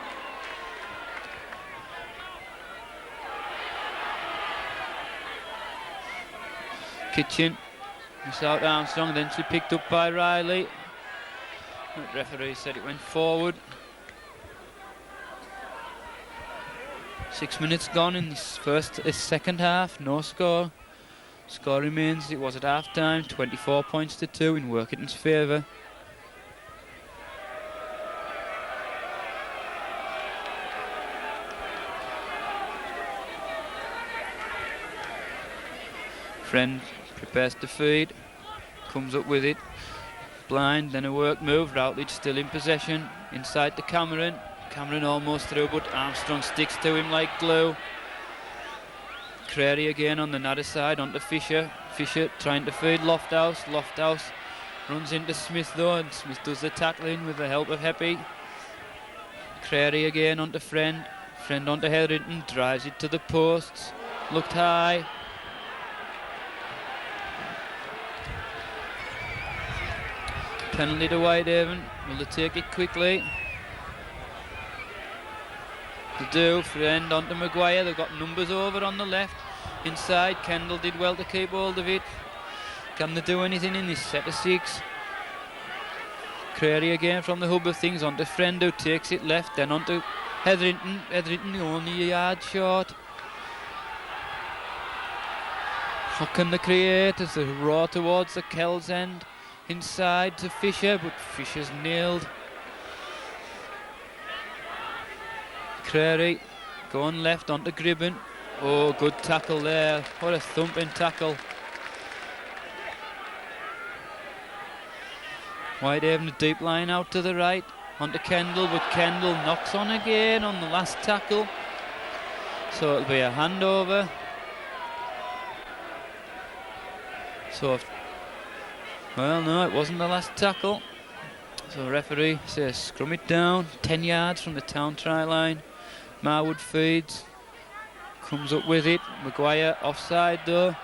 Kitchen, miss out Armstrong, then she picked up by Riley. The referee said it went forward. 6 minutes gone in this second half, no score. Score remains as it was at half time, 24 points to 2 in Workington's favour. Friend prepares to feed, comes up with it, blind, then a work move. Routledge still in possession, inside to Cameron. Cameron almost through, but Armstrong sticks to him like glue. Crary again on the Natter side, onto Fisher. Fisher trying to feed Lofthouse. Lofthouse runs into Smith though, and Smith does the tackling with the help of Heppy. Crary again onto Friend. Friend onto Hetherington, drives it to the posts. Looked high. Penalty to Whitehaven. Will they take it quickly? They do. Friend onto Maguire. They've got numbers over on the left. Inside, Kendall did well to keep hold of it. Can they do anything in this set of 6? Crary again from the hub of things onto Friend, who takes it left, then onto Hetherington. Hetherington only a yard short. What can they create as they roar towards the Kells end? Inside to Fisher, but Fisher's nailed. Crary going left onto Gribben. Oh, good tackle there. What a thumping tackle. Whitehaven a deep line out to the right onto Kendall, but Kendall knocks on again on the last tackle. So it'll be a handover. So, well, no, it wasn't the last tackle. So referee says scrum it down, 10 yards from the town try line. Marwood feeds, comes up with it. Maguire offside though.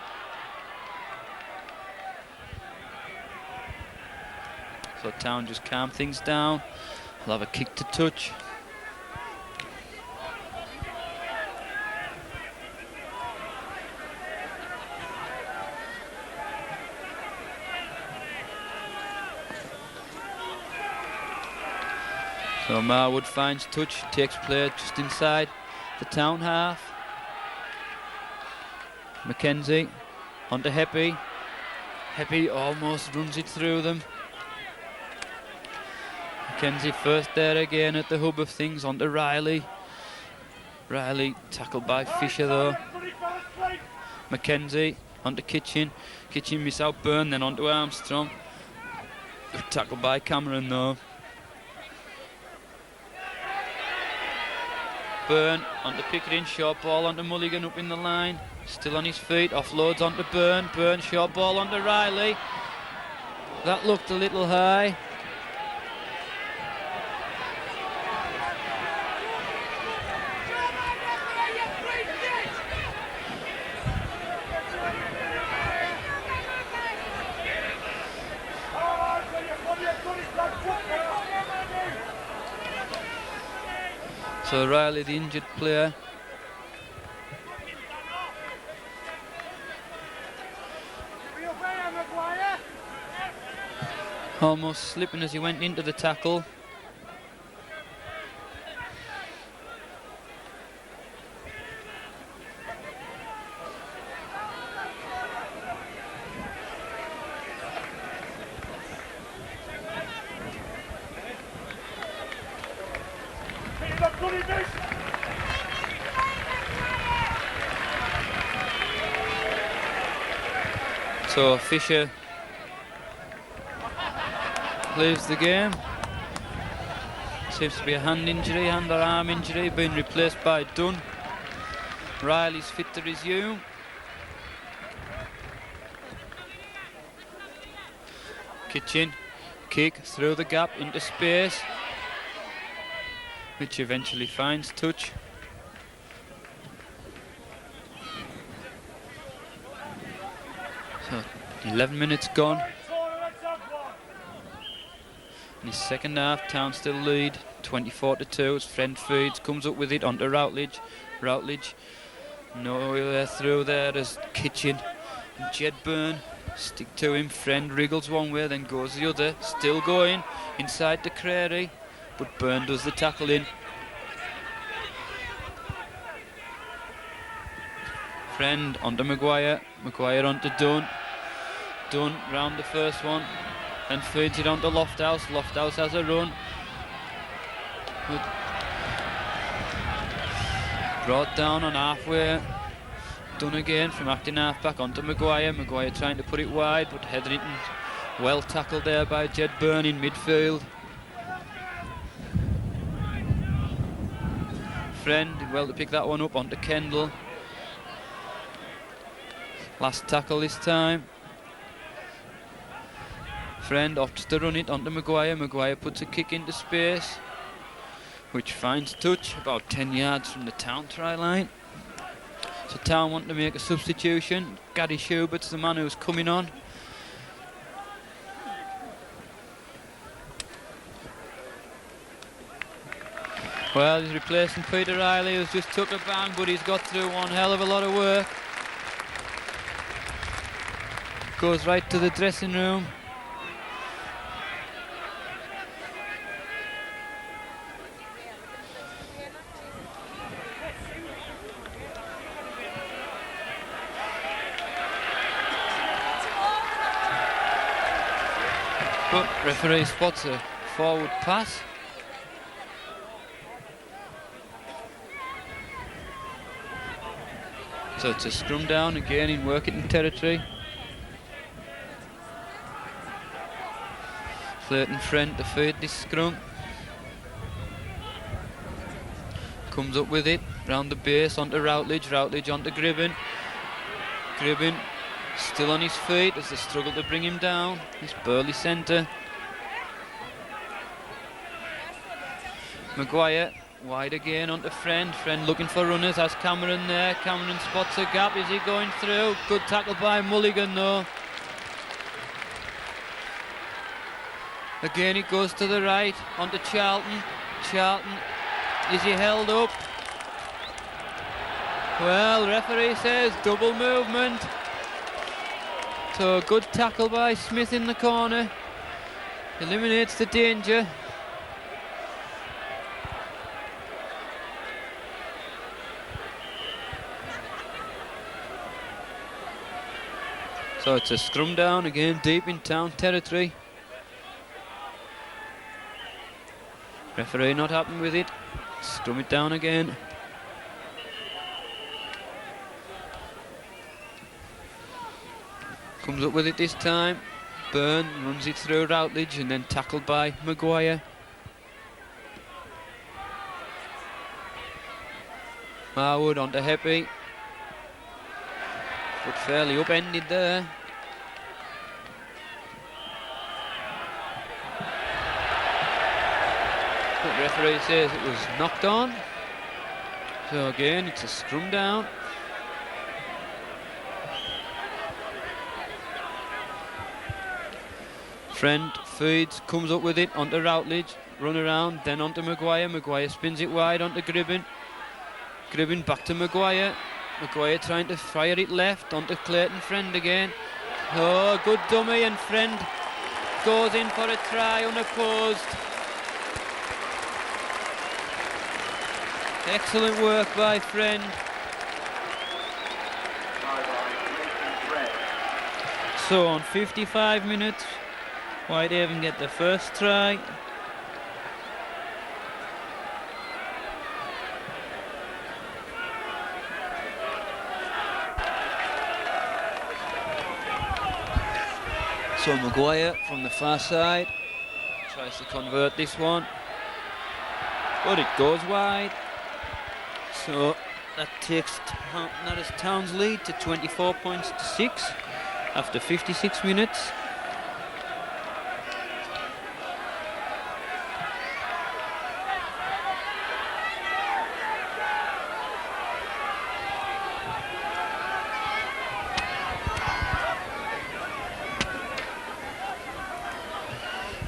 So town just calm things down. They'll have a kick to touch. So Marwood finds touch, takes play just inside the town half. Mackenzie onto Heppy. Heppy almost runs it through them. Mackenzie first there again at the hub of things onto Riley. Riley tackled by Fisher though. Mackenzie onto Kitchen. Kitchen miss out Byrne, then onto Armstrong. Tackled by Cameron though. Byrne onto Pickering, short ball onto Mulligan up in the line. Still on his feet, offloads onto Byrne. Byrne, short ball onto Riley. That looked a little high. So Riley, the injured player. Almost slipping as he went into the tackle. So Fisher leaves the game. Seems to be a hand injury, hand or arm injury, being replaced by Dunn. Riley's fit to resume. Kitchen, kick through the gap into space, which eventually finds touch. So 11 minutes gone. In his second half, Town still lead 24-2 as Friend feeds, comes up with it onto Routledge. Routledge nowhere through there as Kitchen and Jedburn stick to him. Friend wriggles one way, then goes the other. Still going inside the Crary, but Byrne does the tackle in. Friend onto Maguire, Maguire onto Dunn. Dunn round the first one and feeds it onto Lofthouse. Lofthouse has a run. But brought down on halfway. Dunn again from acting half-back onto Maguire. Maguire trying to put it wide, but Hetherington well tackled there by Jedburn in midfield. Friend well to pick that one up onto Kendall. Last tackle this time. Friend opts to run it onto Maguire. Maguire puts a kick into space, which finds touch about 10 yards from the Town try line. So Town want to make a substitution. Gaddy Schubert's the man who's coming on. Well, he's replacing Peter Riley, who's just took a bang, but he's got through one hell of a lot of work. Goes right to the dressing room. But referee spots a forward pass. So it's a scrum down again in Workington territory. Clayton Friend to feed this scrum. Comes up with it, round the base onto Routledge, Routledge onto Gribben. Gribben still on his feet as they struggle to bring him down. This Burley centre. Maguire wide again onto Friend. Friend looking for runners, has Cameron there. Cameron spots a gap, is he going through? Good tackle by Mulligan though. Again it goes to the right, onto Charlton. Charlton, is he held up? Well, referee says double movement. So a good tackle by Smith in the corner. Eliminates the danger. So it's a scrum down again, deep in Town territory. Referee not happy with it. Scrum it down again. Comes up with it this time. Byrne runs it through Routledge and then tackled by Maguire. Marwood onto Heppy. But fairly upended there. But the referee says it was knocked on. So again, it's a scrum down. Friend feeds, comes up with it onto Routledge, run around, then onto Maguire. Maguire spins it wide onto Gribben. Gribben back to Maguire. Maguire trying to fire it left onto Clayton Friend again. Oh, good dummy, and Friend goes in for a try unopposed. Excellent work by Friend. So on 55 minutes, Whitehaven get the first try. So Maguire from the far side tries to convert this one, but it goes wide. So that takes Town's lead to 24 points to 6 after 56 minutes.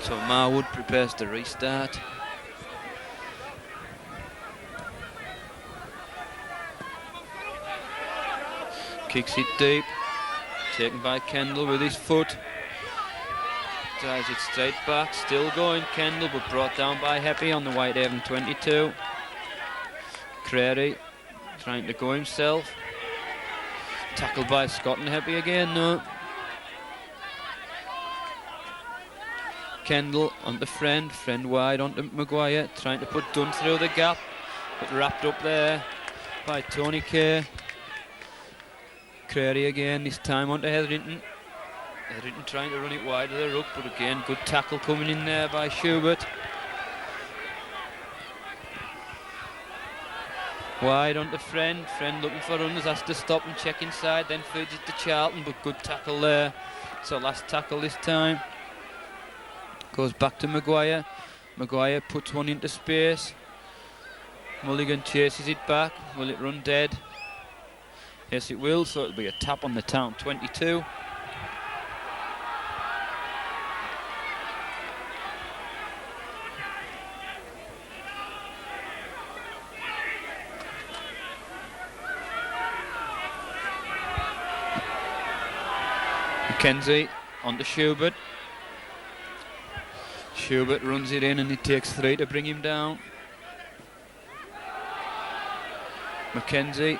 So Marwood prepares to restart. Kicks it deep, taken by Kendall with his foot. Drives it straight back, still going Kendall, but brought down by Happy on the Whitehaven 22. Crary trying to go himself. Tackled by Scott and Happy again, no. Kendall onto Friend wide onto Maguire, trying to put Dunn through the gap, but wrapped up there by Tony Kay. Crary again, this time onto Hetherington. Hetherington trying to run it wide of the ruck, but again, good tackle coming in there by Schubert. Wide onto Friend looking for runners, has to stop and check inside, then feeds it to Charlton, but good tackle there. So last tackle this time. Goes back to Maguire. Maguire puts one into space. Mulligan chases it back. Will it run dead? Yes, it will, so it'll be a tap on the Town 22. McKenzie on to Schubert. Schubert runs it in and it takes 3 to bring him down. McKenzie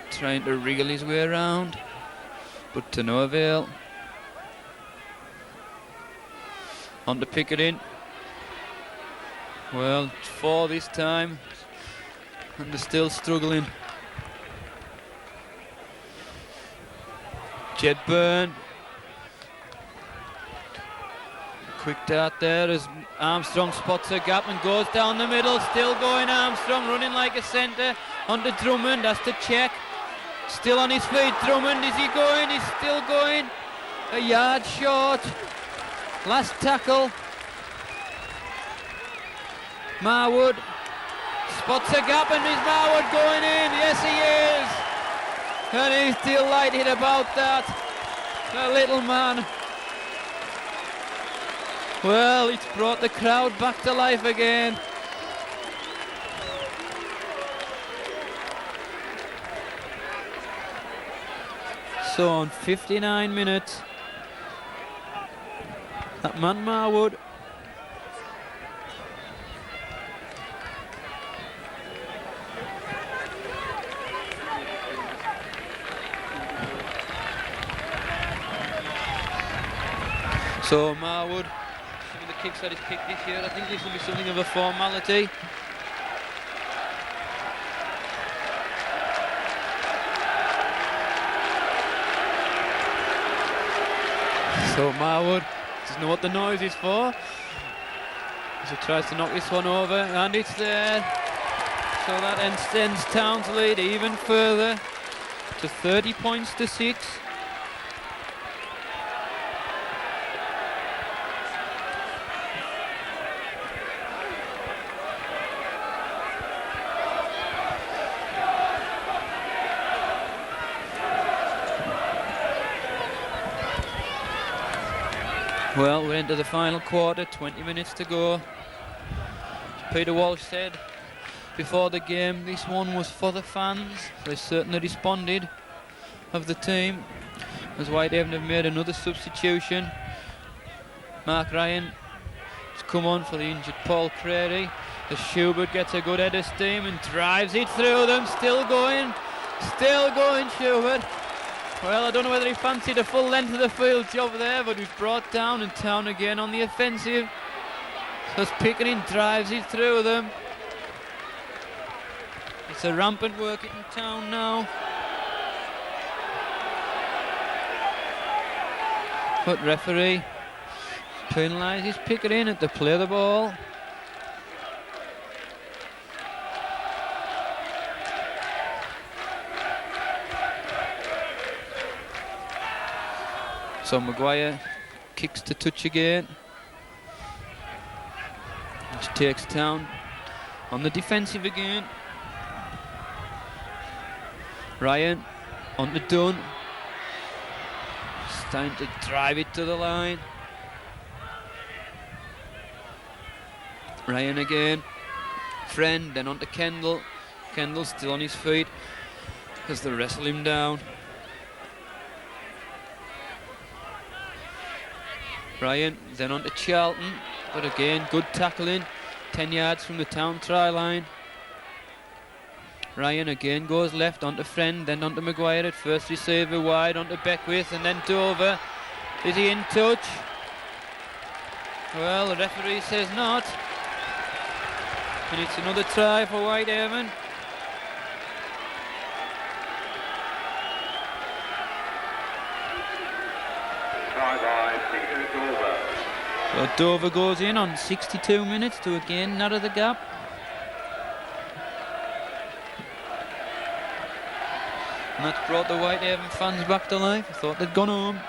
trying to wriggle his way around, but to no avail. On to Pickering. Well, 4 this time, and they're still struggling. Jedburn. Quick dart there as Armstrong spots a gap and goes down the middle. Still going Armstrong, running like a centre. Onto Drummond, has to check. Still on his feet, Drummond, is he going? He's still going. A yard short. Last tackle. Marwood spots a gap, and is Marwood going in? Yes, he is. And he's delighted about that. The little man. Well, it's brought the crowd back to life again. So on 59 minutes, that man Marwood so Marwood, some of the kicks that he's kicked this year, I think this will be something of a formality. So Marwood doesn't know what the noise is for. As he tries to knock this one over, and it's there. So that extends Town's lead even further to 30 points to 6. Well, we're into the final quarter, 20 minutes to go. As Peter Walsh said before the game, this one was for the fans. They certainly responded of the team. as Whitehaven have made another substitution. Mark Ryan has come on for the injured Paul Crary. As Schubert gets a good head of steam and drives it through them. Still going Schubert. Well, I don't know whether he fancied a full length of the field job there, but he's brought down, and Town again on the offensive. As Pickering drives it through them. It's a rampant Workington Town now. But referee penalises Pickering at the play of the ball. So Maguire kicks to touch again, which takes Town on the defensive again. Ryan on the Dunn. It's time to drive it to the line. Ryan again. Friend, then on to Kendall. Kendall still on his feet as they wrestle him down. Ryan, then on to Charlton, but again, good tackling, 10 yards from the Town try line. Ryan again goes left onto Friend, then onto Maguire at first receiver, wide onto Beckwith, and then Dover. Is he in touch? Well, the referee says not. And it's another try for Whitehaven. So Dover goes in on 62 minutes to again narrow the gap. And that's brought the Whitehaven fans back to life. I thought they'd gone home.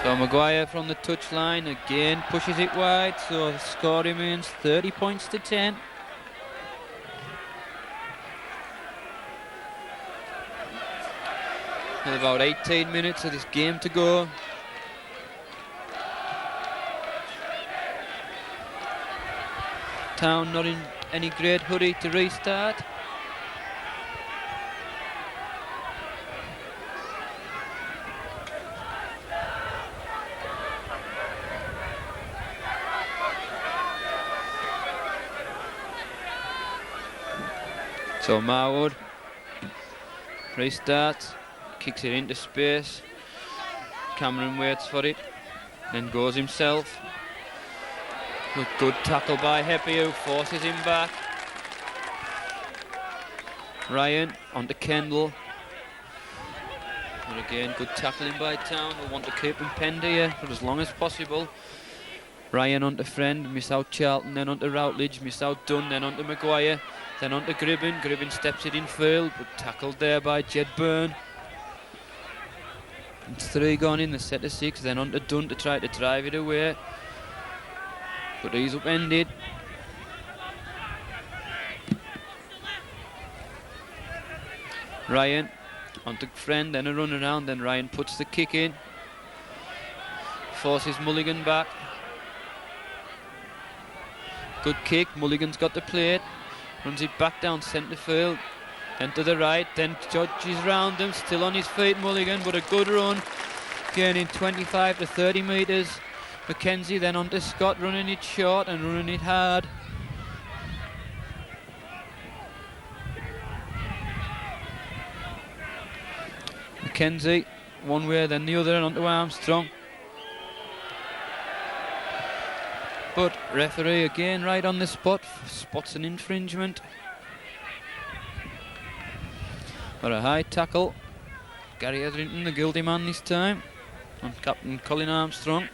So Maguire from the touchline again pushes it wide, so the score remains 30 points to 10. With about 18 minutes of this game to go. Town not in any great hurry to restart. So Marwood restarts, kicks it into space. Cameron waits for it, then goes himself. A good tackle by Heppy, who forces him back. Ryan onto Kendall. And again, good tackling by Town. They want to keep him penned here for as long as possible. Ryan onto Friend, miss out Charlton, then onto Routledge, miss out Dunn, then onto Maguire, then onto Gribbin. Gribbin steps it in field, but tackled there by Jed Byrne. It's 3 gone in the set of 6, then onto Dunn to try to drive it away. But he's upended. Ryan onto Friend, then a run around, then Ryan puts the kick in. Forces Mulligan back. Good kick, Mulligan's got the plate. Runs it back down centre field. Then to the right, then judges round him, still on his feet Mulligan, but a good run. Gaining 25 to 30 metres. Mackenzie then onto Scott, running it short and running it hard. Mackenzie, one way then the other, and onto Armstrong. But referee again right on the spot, spots an infringement. But a high tackle. Gary Etherington, the guilty man this time, on Captain Colin Armstrong.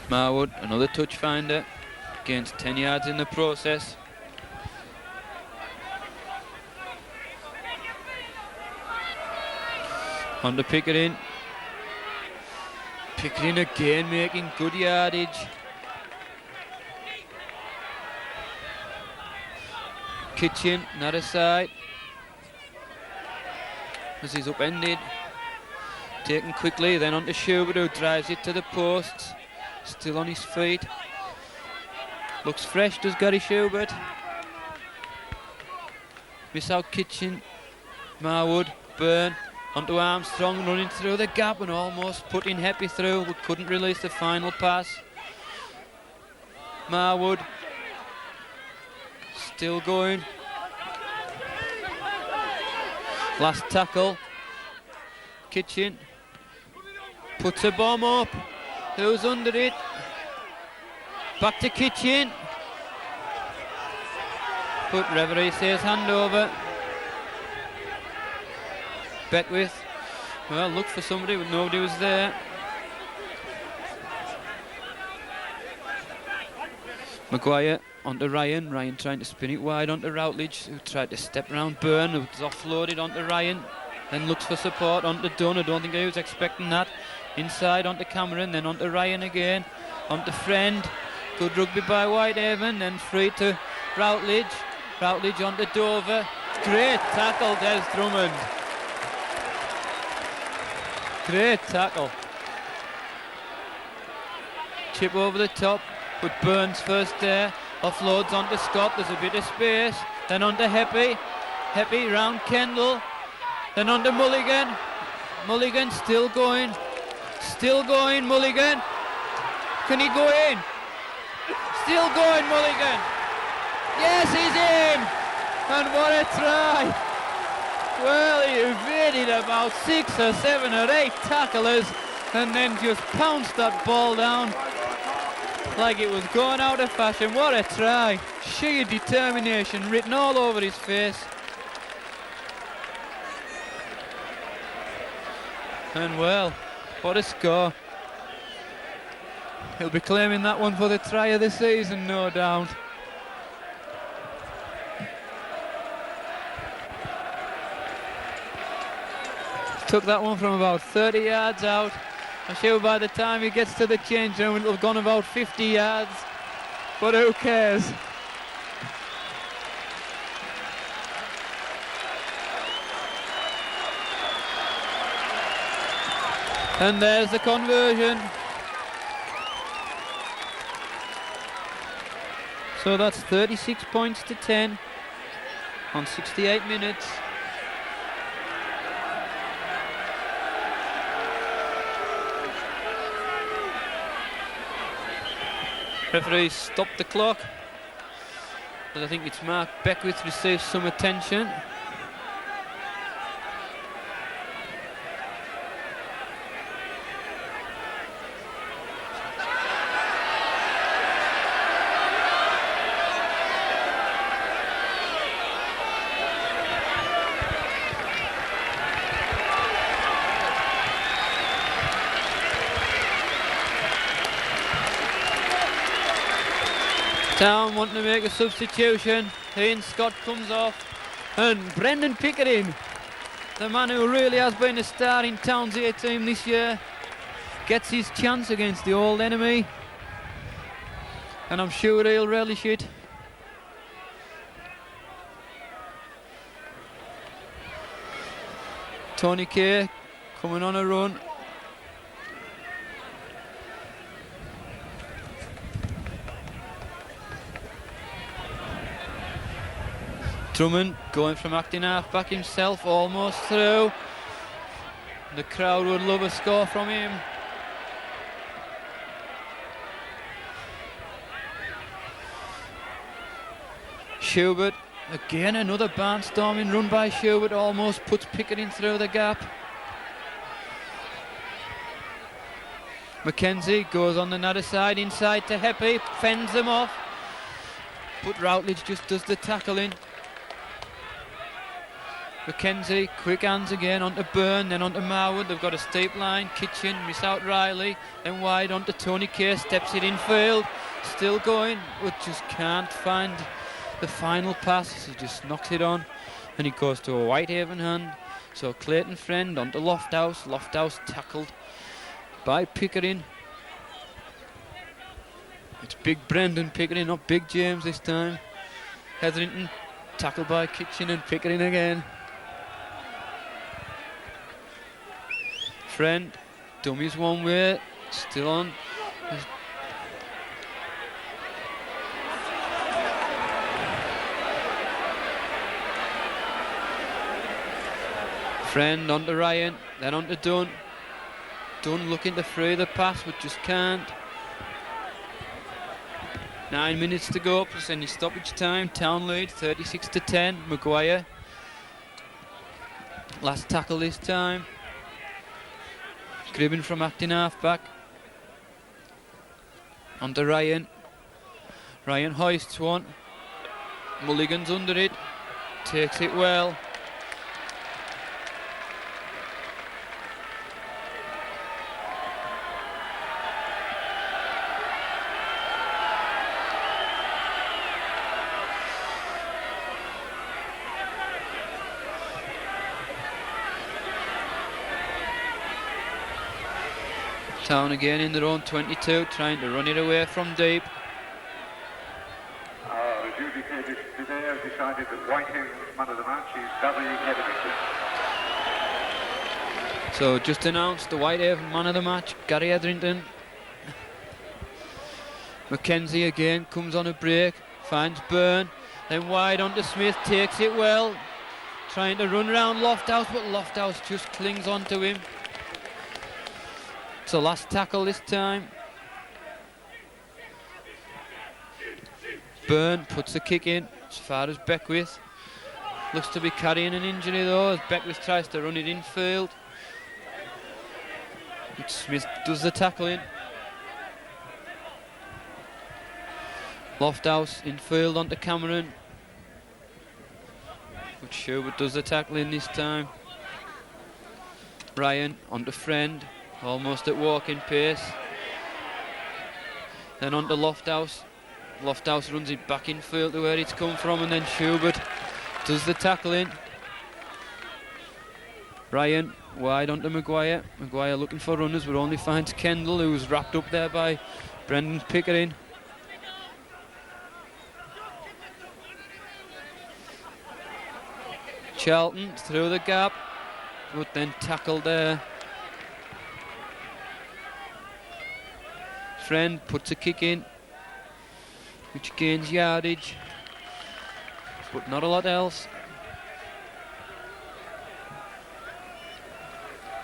Marwood, another touch finder, gains 10 yards in the process. On to Pickering. Pickering again, making good yardage. Kitchen, another side. As he's upended. Taken quickly, then on to Schubert, who drives it to the posts. Still on his feet. Looks fresh, does Gary Schubert. Miss out Kitchen. Marwood, Byrne, onto Armstrong, running through the gap and almost putting Heppy through, but couldn't release the final pass. Marwood, still going. Last tackle. Kitchen puts a bomb up. Who's under it? Back to Kitchen. But referee says hand over. Beckwith, well, looked for somebody, but nobody was there. Maguire onto Ryan. Ryan trying to spin it wide onto Routledge, who tried to step round Byrne, who was offloaded onto Ryan. Then looks for support onto Dunn. I don't think he was expecting that. Inside onto Cameron, then onto Ryan again. Onto Friend. Good rugby by Whitehaven, then free to Routledge. Routledge onto Dover. Great tackle, Des Drummond. Great tackle. Chip over the top, but Burns first there. Offloads onto Scott, there's a bit of space. Then onto Heppy. Heppy round Kendall. Then onto Mulligan. Mulligan still going. Still going, Mulligan. Can he go in? Still going, Mulligan. Yes, he's in. And what a try. Well, he evaded about 6 or 7 or 8 tacklers and then just pounced that ball down like it was going out of fashion. What a try. Sheer determination written all over his face. And well, what a score. He'll be claiming that one for the try of the season, no doubt. Took that one from about 30 yards out. I'm sure by the time he gets to the change room it'll have gone about 50 yards. But who cares? And there's the conversion. So that's 36 points to 10 on 68 minutes. Referee stopped the clock, but I think it's Mark Beckwith receives some attention. Town wanting to make a substitution. Ian Scott comes off and Brendan Pickering, the man who really has been a star in Town's A team this year, gets his chance against the old enemy, and I'm sure he'll relish it. Tony Kay coming on a run. Drummond going from acting half-back himself, almost through. The crowd would love a score from him. Schubert, again another barnstorming run by Schubert, almost puts Pickering through the gap. Mackenzie goes on the other side, inside to Heppy, fends them off. But Routledge just does the tackling. Mackenzie, quick hands again onto Byrne, then onto Marwood. They've got a steep line. Kitchen, miss out Riley, then wide onto Tony Kay, steps it in field. Still going, but just can't find the final pass. He just knocks it on, and it goes to a Whitehaven hand. So Clayton Friend onto Lofthouse. Lofthouse tackled by Pickering. It's big Brendan Pickering, not big James this time. Hetherington tackled by Kitchen and Pickering again. Friend, dummies one way, still on. Friend onto Ryan, then onto Dunn. Dunn looking to free the pass, but just can't. 9 minutes to go, plus any stoppage time. Town lead, 36-10. Maguire. Last tackle this time. Gribben from acting half-back. Onto Ryan. Ryan hoists one. Mulligan's under it. Takes it well. Town again in their own 22, trying to run it away from deep. Adjudicated today have decided that Whitehaven's man of the match is Gary Etherington. So just announced the Whitehaven man of the match, Gary Etherington. Mackenzie again comes on a break, finds Byrne, then wide onto Smith, takes it well. Trying to run round Lofthouse, but Lofthouse just clings onto him. So last tackle this time. Byrne puts the kick in as far as Beckwith. Looks to be carrying an injury though as Beckwith tries to run it infield. But Smith does the tackling. Lofthouse infield onto Cameron. But Schubert does the tackling this time. Ryan onto Friend. Almost at walking pace. Then on to Lofthouse. Lofthouse runs it back in field to where it's come from, and then Schubert does the tackling. Ryan wide onto Maguire. Maguire looking for runners, but only finds Kendall, who's wrapped up there by Brendan Pickering. Charlton through the gap, but then tackled there. Friend puts a kick in, which gains yardage, but not a lot else.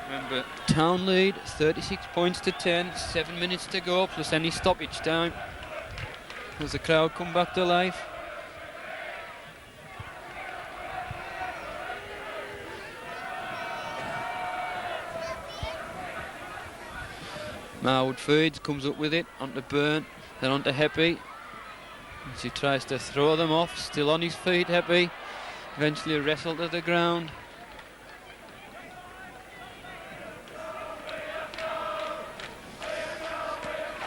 Remember, Town lead 36 points to 10, 7 minutes to go, plus any stoppage time as the crowd come back to life. Marwood Feeds comes up with it, onto Byrne, then onto Heppy. As he tries to throw them off, still on his feet, Heppy. Eventually wrestled to the ground.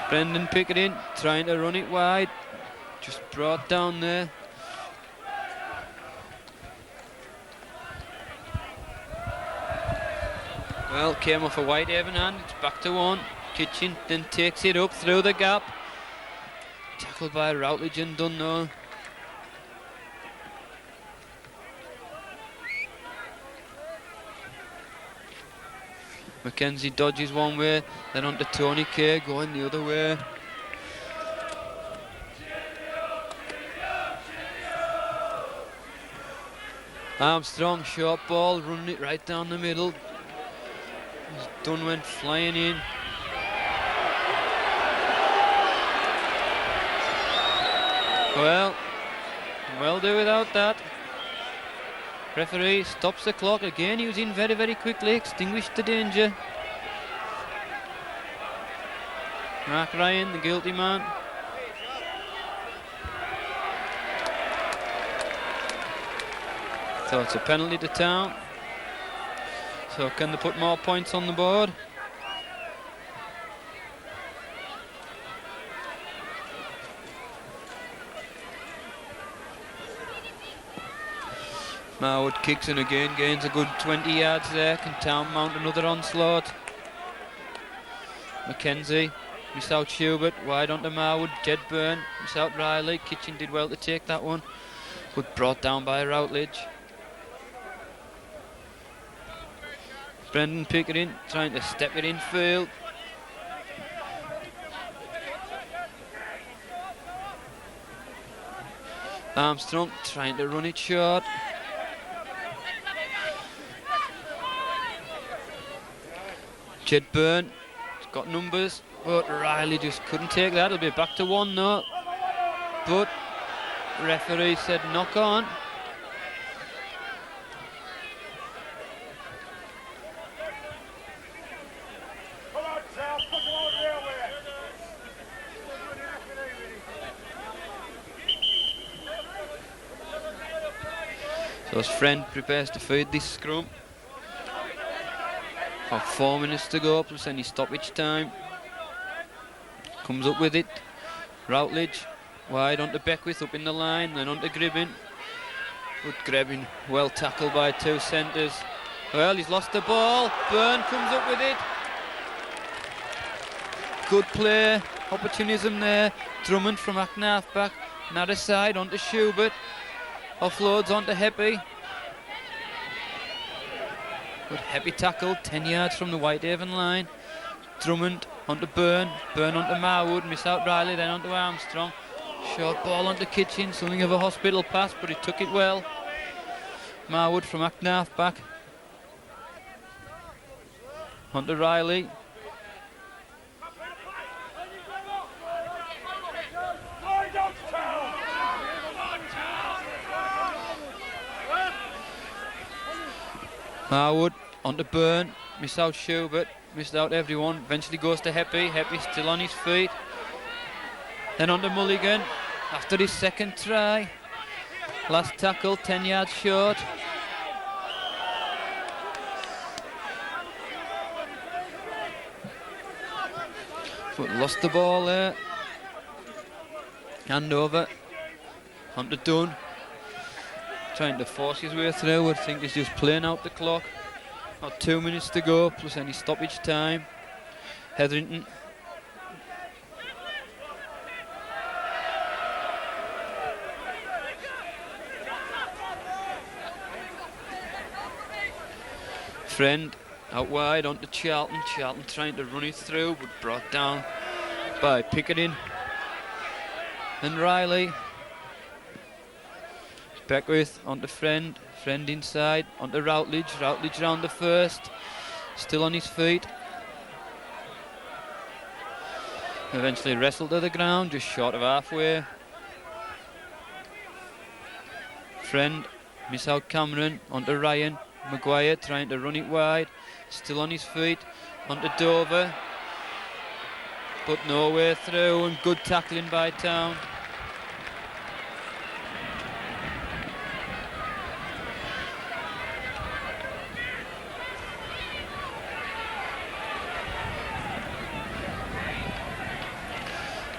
Brendan Pickering trying to run it wide, just brought down there. Well, came off a Whitehaven hand, it's back to one. Kitchen then takes it up through the gap. Tackled by Routledge and Dunno. Mackenzie dodges one way, then onto Tony Kay going the other way. Armstrong, short ball, running it right down the middle. Dunn went flying in. Well do without that. Referee stops the clock again. He was in very, very quickly, extinguished the danger. Mark Ryan, the guilty man. So it's a penalty to Town. So can they put more points on the board? Marwood kicks in again, gains a good 20 yards there. Can Town mount another onslaught? Mackenzie, missed out Schubert, wide onto Marwood. Jed Byrne, missed out Riley. Kitchen did well to take that one, but brought down by Routledge. Brendan Pickering trying to step it in field. Armstrong trying to run it short. Jed Byrne has got numbers, but Riley just couldn't take that. It'll be back to 1 now. But referee said knock on. So his friend prepares to feed this scrum. Got 4 minutes to go, plus any stoppage time. Comes up with it. Routledge wide onto Beckwith, up in the line, then onto Gribbin. Good Gribbin, well tackled by 2 centres. Well, he's lost the ball. Byrne comes up with it. Good play, opportunism there. Drummond from Acknath back, another side onto Schubert. Offloads onto Heppy. Good Heppy tackle, 10 yards from the Whitehaven line. Drummond onto Byrne, Byrne onto Marwood, miss out Riley, then onto Armstrong. Short ball onto Kitchen, something of a hospital pass, but he took it well. Marwood from Acknath back. Onto Riley. Marwood onto Byrne, missed out Schubert, missed out everyone, eventually goes to Heppy. Heppy still on his feet. Then onto Mulligan after his second try. Last tackle, 10 yards short. But lost the ball there. Hand over onto Dunn. Trying to force his way through. I think he's just playing out the clock. About 2 minutes to go, plus any stoppage time. Hetherington. Friend out wide onto Charlton. Charlton trying to run it through, but brought down by Pickering and Riley. Beckwith onto Friend, Friend inside, onto Routledge, Routledge round the first, still on his feet. Eventually wrestled to the ground, just short of halfway. Friend, miss out Cameron, onto Ryan, Maguire trying to run it wide, still on his feet, onto Dover, but no way through, and good tackling by Town.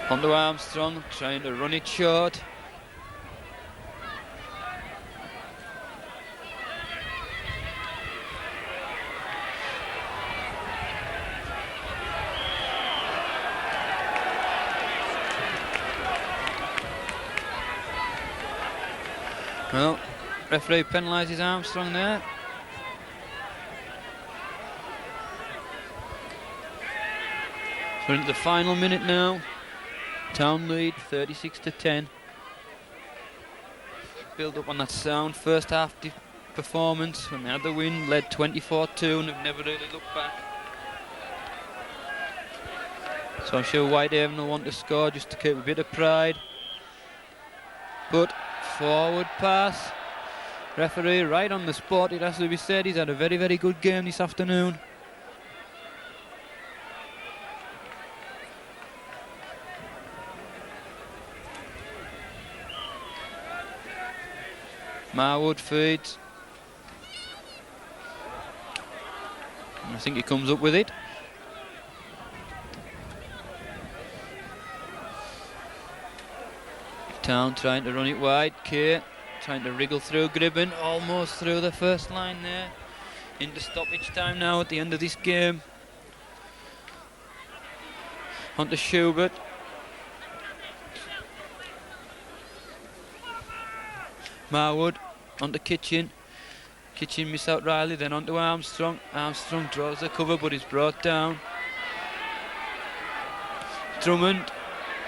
Onto Armstrong, trying to run it short. Well, referee penalises Armstrong there. We're into the final minute now. Town lead 36-10. Build up on that sound first half performance when they had the win, led 24-2 and have never really looked back. So I'm sure Whitehaven will want to score just to keep a bit of pride. But forward pass. Referee right on the spot, it has to be said. He's had a very, very good game this afternoon. Marwood feeds. I think he comes up with it. Town trying to run it wide. Kay trying to wriggle through Gribben, almost through the first line there. Into stoppage time now at the end of this game. On to Schubert. Marwood on to Kitchen. Kitchen miss out Riley, then on to Armstrong. Armstrong draws the cover but is brought down. Drummond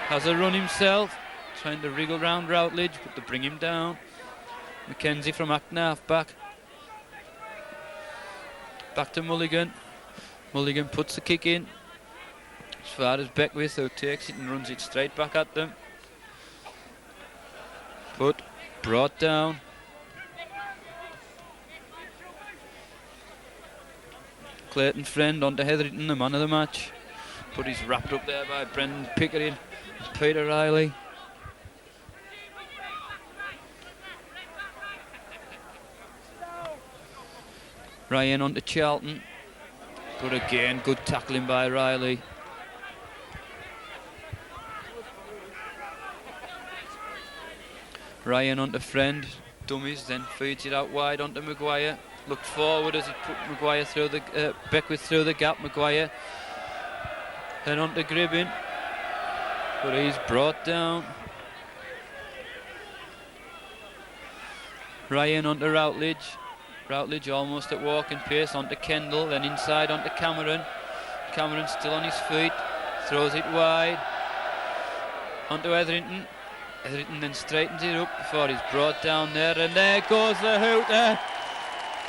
has a run himself, trying to wriggle round Routledge, but to bring him down. McKenzie from Acknaff back. Back to Mulligan. Mulligan puts the kick in. As far as Beckwith, who takes it and runs it straight back at them. But brought down. Clayton Friend on to Hetherington, the man of the match. But he's wrapped up there by Brendan Pickering and Peter Riley. Ryan on to Charlton. But again, good tackling by Riley. Ryan on to Friend. Dummies, then feeds it out wide onto Maguire. Looked forward as he put Maguire through the Beckwith through the gap. Maguire then on to Gribben, but he's brought down. Ryan on to Routledge. Routledge almost at walking pace onto Kendall, then inside onto Cameron. Cameron still on his feet, throws it wide onto Etherington. Etherington then straightens it up before he's brought down there, and there goes the hooter.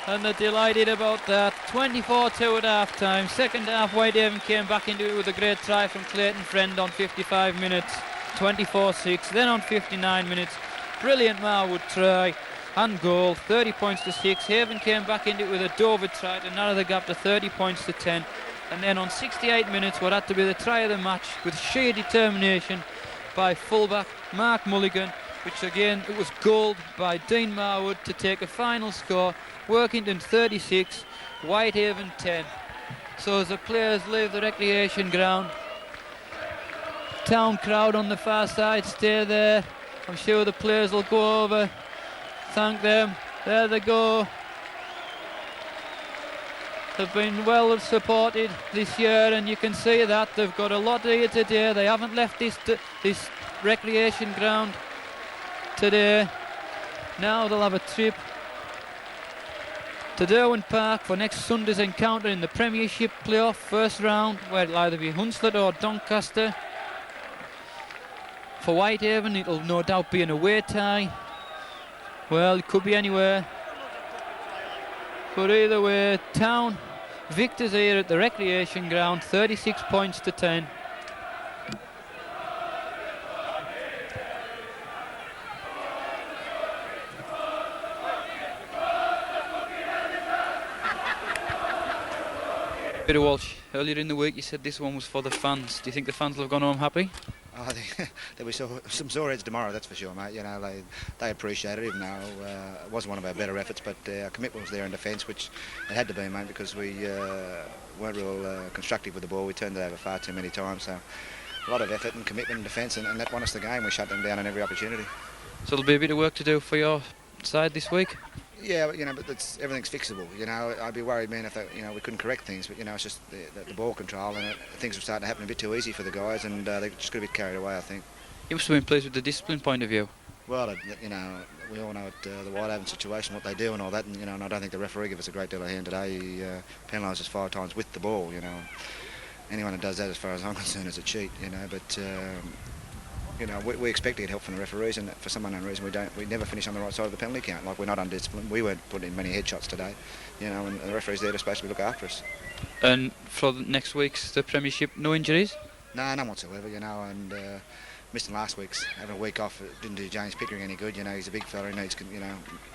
And they're delighted about that. 24-2 at half time. Second half, Whitehaven came back into it with a great try from Clayton Friend on 55 minutes. 24-6. Then on 59 minutes, brilliant Marwood try and goal. 30 points to 6. Haven came back into it with a Dover try to narrow the gap to 30 points to 10. And then on 68 minutes, what had to be the try of the match with sheer determination by fullback Mark Mulligan, which again it was goaled by Dean Marwood to take a final score. Workington 36, Whitehaven 10. So as the players leave the recreation ground, town crowd on the far side stay there. I'm sure the players will go over, thank them. There they go. They've been well supported this year, and you can see that they've got a lot here today. They haven't left this recreation ground today. Now they'll have a trip to Derwent Park for next Sunday's encounter in the Premiership playoff first round, where it'll either be Hunslet or Doncaster. For Whitehaven, it'll no doubt be an away tie. Well, it could be anywhere. But either way, Town victors here at the recreation ground, 36 points to 10. Peter Walsh, earlier in the week you said this one was for the fans. Do you think the fans will have gone home happy? Oh, there'll be some sore heads tomorrow, that's for sure, mate. You know, they appreciate it, even though it wasn't one of our better efforts, but our commitment was there in defence, which it had to be, mate, because we weren't real constructive with the ball. We turned it over far too many times, so a lot of effort and commitment in defence, and that won us the game. We shut them down on every opportunity. So there'll be a bit of work to do for your side this week? Yeah, you know, but everything's fixable. You know, I'd be worried, man, if we couldn't correct things. But you know, it's just the ball control, and things were starting to happen a bit too easy for the guys, and they just got a bit carried away, I think. You must have been pleased with the discipline point of view. Well, you know, we all know the Whitehaven situation, what they do, and all that, and you know, and I don't think the referee gave us a great deal of hand today. He penalised us 5 times with the ball. You know, anyone who does that, as far as I'm concerned, is a cheat. You know, but. You know, we expect to get help from the referees, and for some unknown reason we never finish on the right side of the penalty count. Like, we're not undisciplined. We weren't putting in many headshots today, you know, and the referees there to supposed to look after us. And for next week's the Premiership, no injuries? No, none whatsoever, you know, and missing last week's, having a week off, it didn't do James Pickering any good. You know, he's a big fella, he needs, you know,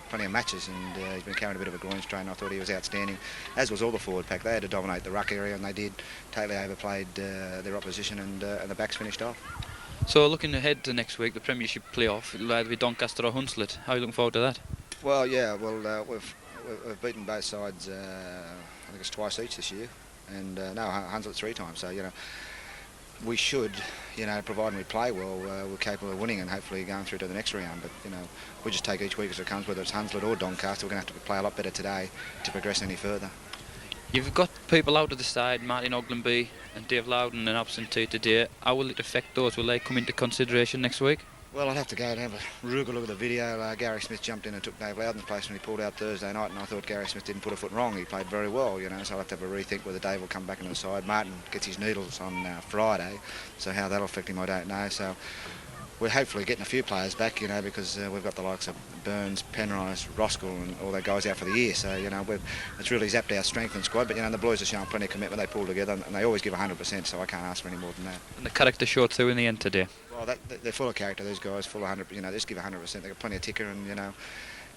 plenty of matches, and he's been carrying a bit of a groin strain. I thought he was outstanding, as was all the forward pack. They had to dominate the ruck area, and they did. Totally overplayed their opposition, and the backs finished off. So looking ahead to next week, the Premiership playoff, it'll either be Doncaster or Hunslet. How are you looking forward to that? Well, yeah, well, we've beaten both sides, I think it's twice each this year, and no, Hunslet 3 times. So, you know, we should, you know, providing we play well, we're capable of winning and hopefully going through to the next round. But, you know, we just take each week as it comes, whether it's Hunslet or Doncaster. We're going to have to play a lot better today to progress any further. You've got people out of the side, Martin Oglenby and Dave Loudon, an absentee today. How will it affect those? Will they come into consideration next week? Well, I'd have to go and have a real good look at the video. Gary Smith jumped in and took Dave Loudon's place when he pulled out Thursday night, and I thought Gary Smith didn't put a foot wrong. He played very well, you know, so I'll have to have a rethink whether Dave will come back into the side. Martin gets his needles on Friday, so how that'll affect him I don't know. So we're hopefully getting a few players back, you know, because we've got the likes of Burns, Penrice, Roskell and all those guys out for the year. So, you know, it's really zapped our strength and squad. But, you know, the Blues are showing plenty of commitment. They pull together and they always give 100%, so I can't ask for any more than that. And the character showed through in the end today. Well, they're full of character, these guys, full of 100%. You know, they just give 100%. They've got plenty of ticker and, you know,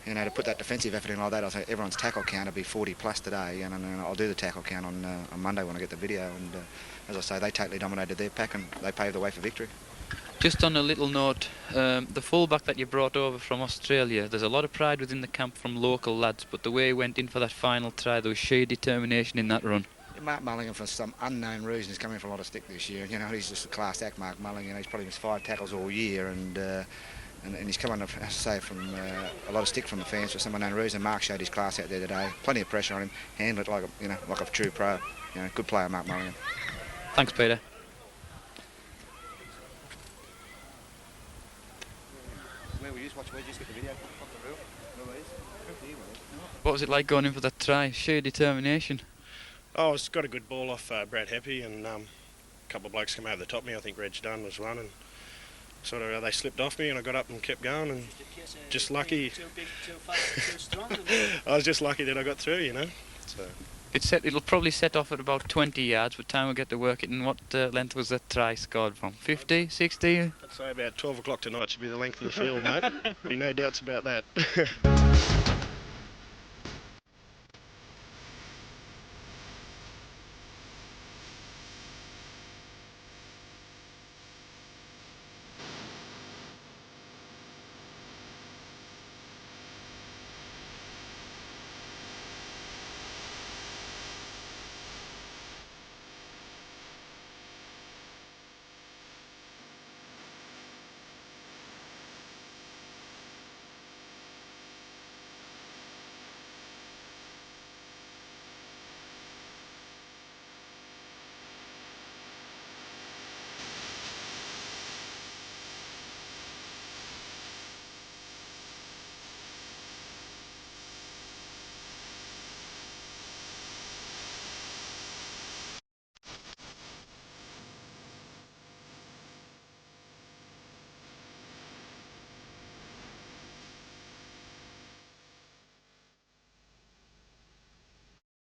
to put that defensive effort in like that, I think everyone's tackle count will be 40 plus today, and I'll do the tackle count on Monday when I get the video. And as I say, they totally dominated their pack and they paved the way for victory. Just on a little note, the fullback that you brought over from Australia, there's a lot of pride within the camp from local lads, but the way he went in for that final try, there was sheer determination in that run. Mark Mulligan, for some unknown reason, is coming for a lot of stick this year. You know, he's just a class act, Mark Mulligan. He's probably missed 5 tackles all year, and he's come under, as I say, from a lot of stick from the fans for some unknown reason. Mark showed his class out there today. Plenty of pressure on him. Handled it like a true pro. You know, good player, Mark Mulligan. Thanks, Peter. Where we just get the video. What was it like going in for that try? Sheer determination. Oh, it's got a good ball off Brad Happy, and a couple of blokes come over the top of me. I think Reg Dunn was one, and sort of they slipped off me, and I got up and kept going, and just lucky. Too big, too fast, too strong. I was just lucky that I got through, you know. So It'll probably set off at about 20 yards, but time will get to work it. And what length was that try scored from? 50, 60? I'd say about 12 o'clock tonight should be the length of the field, mate. Be no doubts about that.